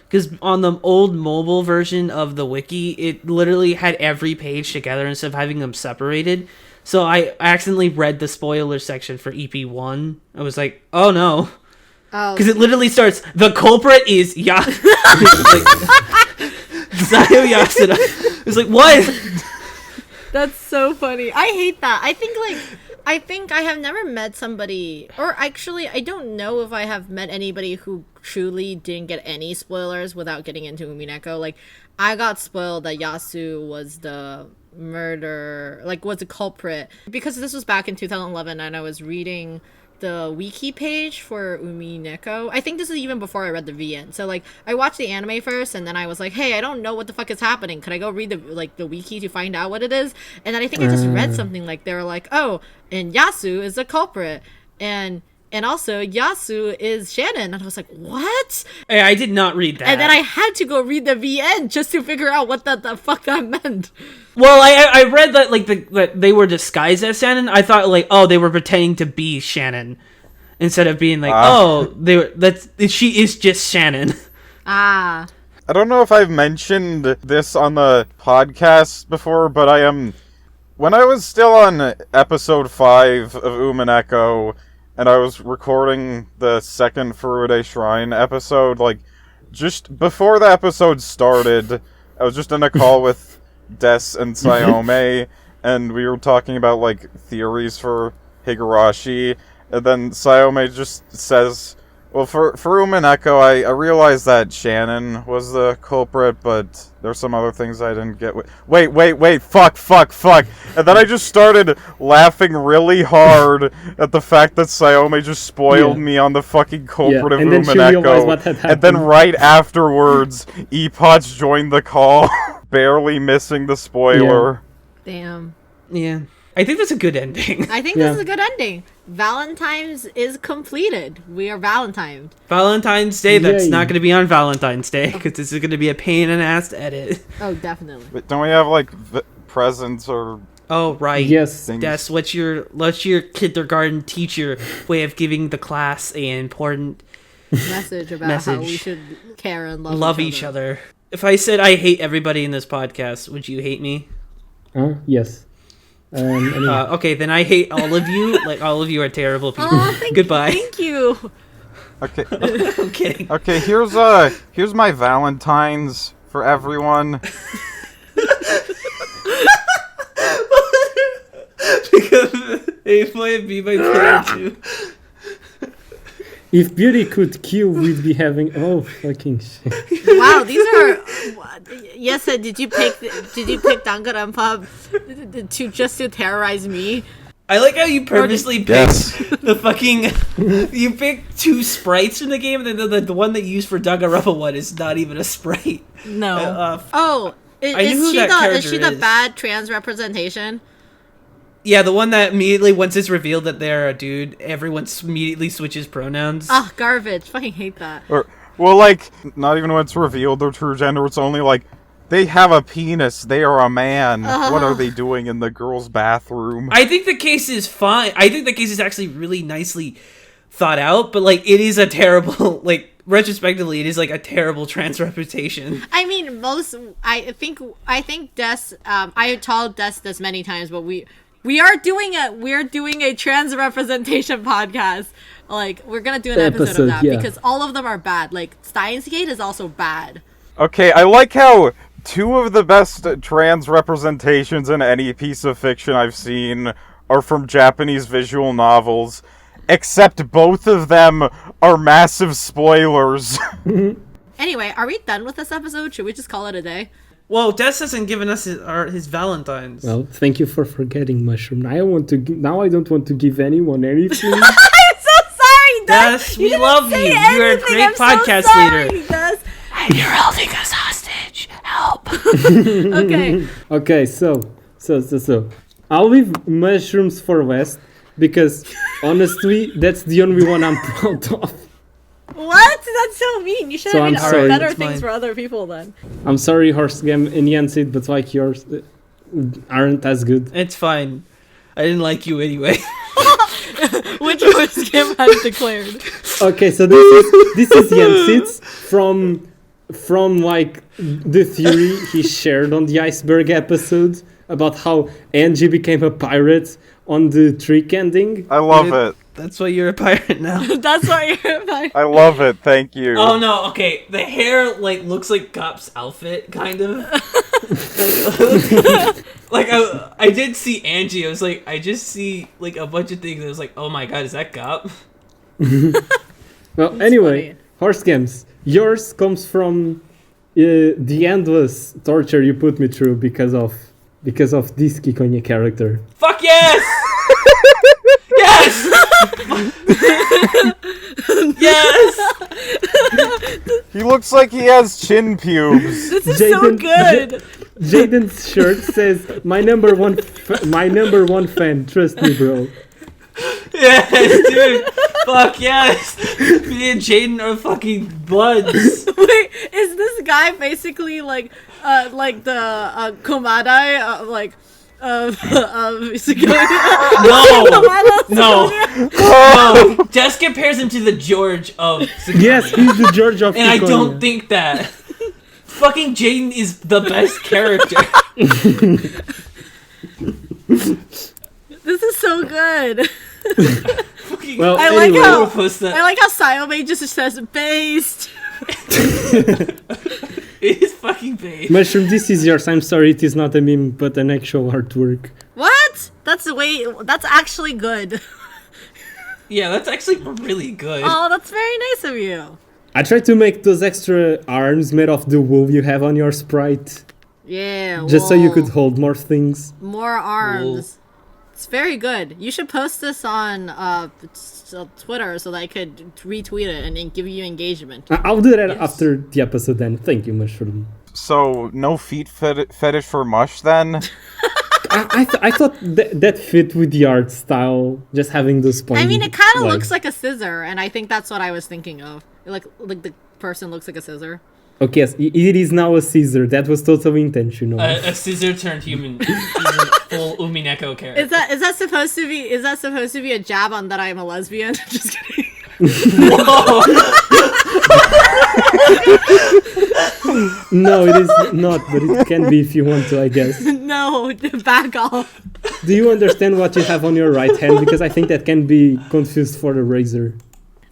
Because on the old mobile version of the wiki, it literally had every page together instead of having them separated. So I accidentally read the spoiler section for EP1. I was like, oh no. Because it literally starts, the culprit is Zayo Yasuda. It's like, what? That's so funny. I hate that. I think I have never met somebody, or actually, I don't know if I have met anybody who truly didn't get any spoilers without getting into Umineko. Like, I got spoiled that Yasu was the murder, like, was the culprit. Because this was back in 2011, and I was reading the wiki page for Umineko. I think this is even before I read the VN. So, like, I watched the anime first, and then I was like, hey, I don't know what the fuck is happening. Could I go read the wiki to find out what it is? And then I think I just read something like, they were like, oh, and Yasu is the culprit. And also, Yasu is Shannon. And I was like, what? Hey, I did not read that. And then I had to go read the VN just to figure out what the fuck that meant. Well, I read that, like, that they were disguised as Shannon. I thought, like, oh, they were pretending to be Shannon. Instead of being like, she is just Shannon. Ah. I don't know if I've mentioned this on the podcast before, but when I was still on episode 5 of Umineko, and I was recording the second Furude Shrine episode, like, just before the episode started, I was just in a call with Des and Sayome, and we were talking about, like, theories for Higurashi, and then Sayome just says, well, for Umineko, I realized that Shannon was the culprit, but there's some other things I didn't get. Wait, fuck. And then I just started laughing really hard at the fact that Sayome just spoiled me on the fucking culprit of Umineko. And then right afterwards, Epoch joined the call, barely missing the spoiler. Yeah. Damn. Yeah. I think that's a good ending. I think this is a good ending. Valentine's is completed. We are Valentine's. Valentine's Day, that's Yay. not going to be on Valentine's Day, because this is going to be a pain in the ass to edit. Oh, definitely. But don't we have, like, presents or... Oh, right. Yes. That's what's your kindergarten teacher way of giving the class an important Message about how we should care and love each other. If I said I hate everybody in this podcast, would you hate me? Yes. Anyway. Okay, then I hate all of you. Like, all of you are terrible people. Oh, Goodbye. Thank you. Okay. I'm kidding. Okay, here's my Valentine's for everyone. Because A and B by Pikachu. If beauty could kill, we'd be having... Oh, fucking shit. Wow, these are... Yes, did you pick Danganronpa to terrorize me? I like how you purposely picked the fucking... You picked 2 sprites from the game, and then the one that you used for Danganronpa 1 is not even a sprite. No. Is she the bad trans representation? Yeah, the one that immediately, once it's revealed that they're a dude, everyone immediately switches pronouns. Ugh, garbage. Fucking hate that. Or, well, like, not even when it's revealed their true gender, it's only like, they have a penis, they are a man. What are they doing in the girl's bathroom? I think the case is fine. I think the case is actually really nicely thought out, but, like, it is a terrible, like, retrospectively, it is, like, a terrible trans reputation. I mean, I think Des, I told Des this many times, but we're doing a trans representation podcast. Like, we're gonna do an episode of that because all of them are bad. Like, Steins Gate is also bad. Okay, I like how 2 of the best trans representations in any piece of fiction I've seen are from Japanese visual novels, except both of them are massive spoilers. Anyway, are we done with this episode? Should we just call it a day? Well, Des hasn't given us his Valentines. Well, thank you for forgetting Mushroom. Now I don't want to give anyone anything. I'm so sorry, Des. Des, we love you. You're a great podcast leader. Des. You're holding us hostage. Help. Okay. Okay, so I'll leave Mushrooms for West because honestly, that's the only one I'm proud of. What? That's so mean. You should So have I'm made sorry. better It's things mine. for other people then. I'm sorry, Horse Game and Yansid, but like yours aren't as good. It's fine. I didn't like you anyway. Which was Kim has declared. Okay, so this is Yansid's from like the theory he shared on the iceberg episode about how Angie became a pirate on the trick ending. I love it. That's why you're a pirate now. That's what you're like. I love it, thank you. Oh no, okay. The hair like looks like Gop's outfit, kind of. Like I did see Angie. I was like, I just see like a bunch of things. I was like, oh my god, is that Gop? Well, anyway, funny. Horse Games, yours comes from the endless torture you put me through because of this Kikonya character. Fuck yes! Yes! Yes! He looks like he has chin pubes. This is so good. Jaden's shirt says, my number one fan, trust me, bro. Yes, dude! Fuck yes! Me and Jaden are fucking buds. Wait, is this guy basically like the Komadai No! Jess compares him to the George of Sakura. Yes, he's the George of And I Kikonya. don't think that. Fucking Jaden is the best character. This is so good. Well, I anyway. like how Sayome just says based. It is fucking based. Mushroom, this is yours. I'm sorry, it is not a meme, but an actual artwork. What? That's actually good. Yeah, that's actually really good. Oh, that's very nice of you. I tried to make those extra arms made of the wool you have on your sprite, Yeah. just so you wool. could hold more things. More arms. Wool. It's very good. You should post this on Twitter so that I could retweet it and then give you engagement. I'll do that Yes. after the episode then. Thank you, Mushroom. So, no feet fetish for Mush then? I thought that fit with the art style, just having those points. I mean, it kind of looks like a scissor, and I think that's what I was thinking of. Like the person looks like a scissor. Okay, yes, it is now a Caesar. That was totally intentional. A scissor turned human. Full Umineko character. Is that supposed to be a jab on that I am a lesbian? Just kidding. Whoa! No, it is not, but it can be if you want to, I guess. No, back off. Do you understand what you have on your right hand? Because I think that can be confused for the razor.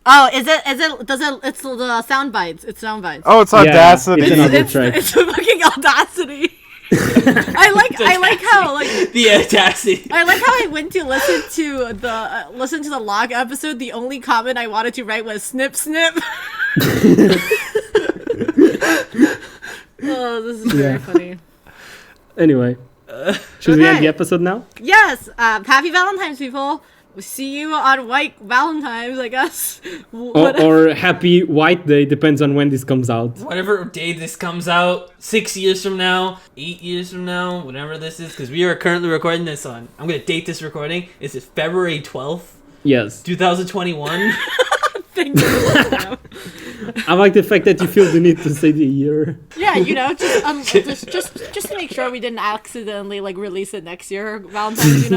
Oh, it's the sound bites. It's sound bites. Oh, it's Audacity. it's another track. It's a fucking Audacity. I like how like The audacity. I like how I went to listen to the log episode. The only comment I wanted to write was snip snip. Oh, this is very funny. Anyway, should we end Okay. the episode now? Yes, happy Valentine's, people. See you on White Valentine's, I guess. Or Happy White Day, depends on when this comes out. Whatever day this comes out, 6 years from now, 8 years from now, whatever this is, because we are currently recording this on, I'm going to date this recording, is it February 12th? Yes. 2021? Thank you. I like the fact that you feel the need to say the year. Yeah, just to make sure we didn't accidentally release it next year, Valentine's.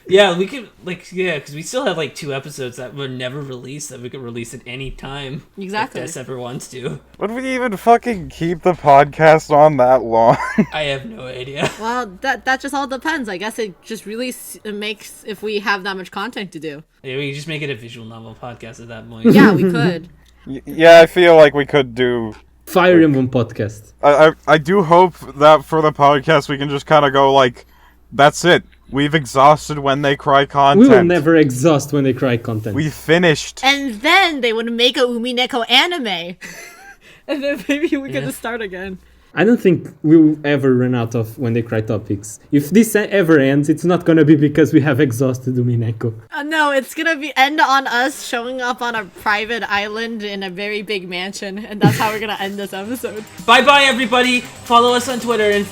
Yeah, we could because we still have 2 episodes that were never released that we could release at any time. Exactly. If Des ever wants to. Would we even fucking keep the podcast on that long? I have no idea. Well, that just all depends. I guess it just really makes if we have that much content to do. Yeah, we could just make it a visual novel podcast at that point. Yeah, we could. Yeah, I feel like we could do Fire Emblem podcast. I do hope that for the podcast we can just kind of go that's it. We've exhausted when they cry content. We will never exhaust when they cry content. We finished. And then they would make a Umineko anime. And then maybe we could just start again. I don't think we will ever run out of when they cry topics. If this ever ends, it's not gonna be because we have exhausted Umineko. No, it's gonna end on us showing up on a private island in a very big mansion, and that's how we're gonna end this episode. Bye bye everybody. Follow us on Twitter and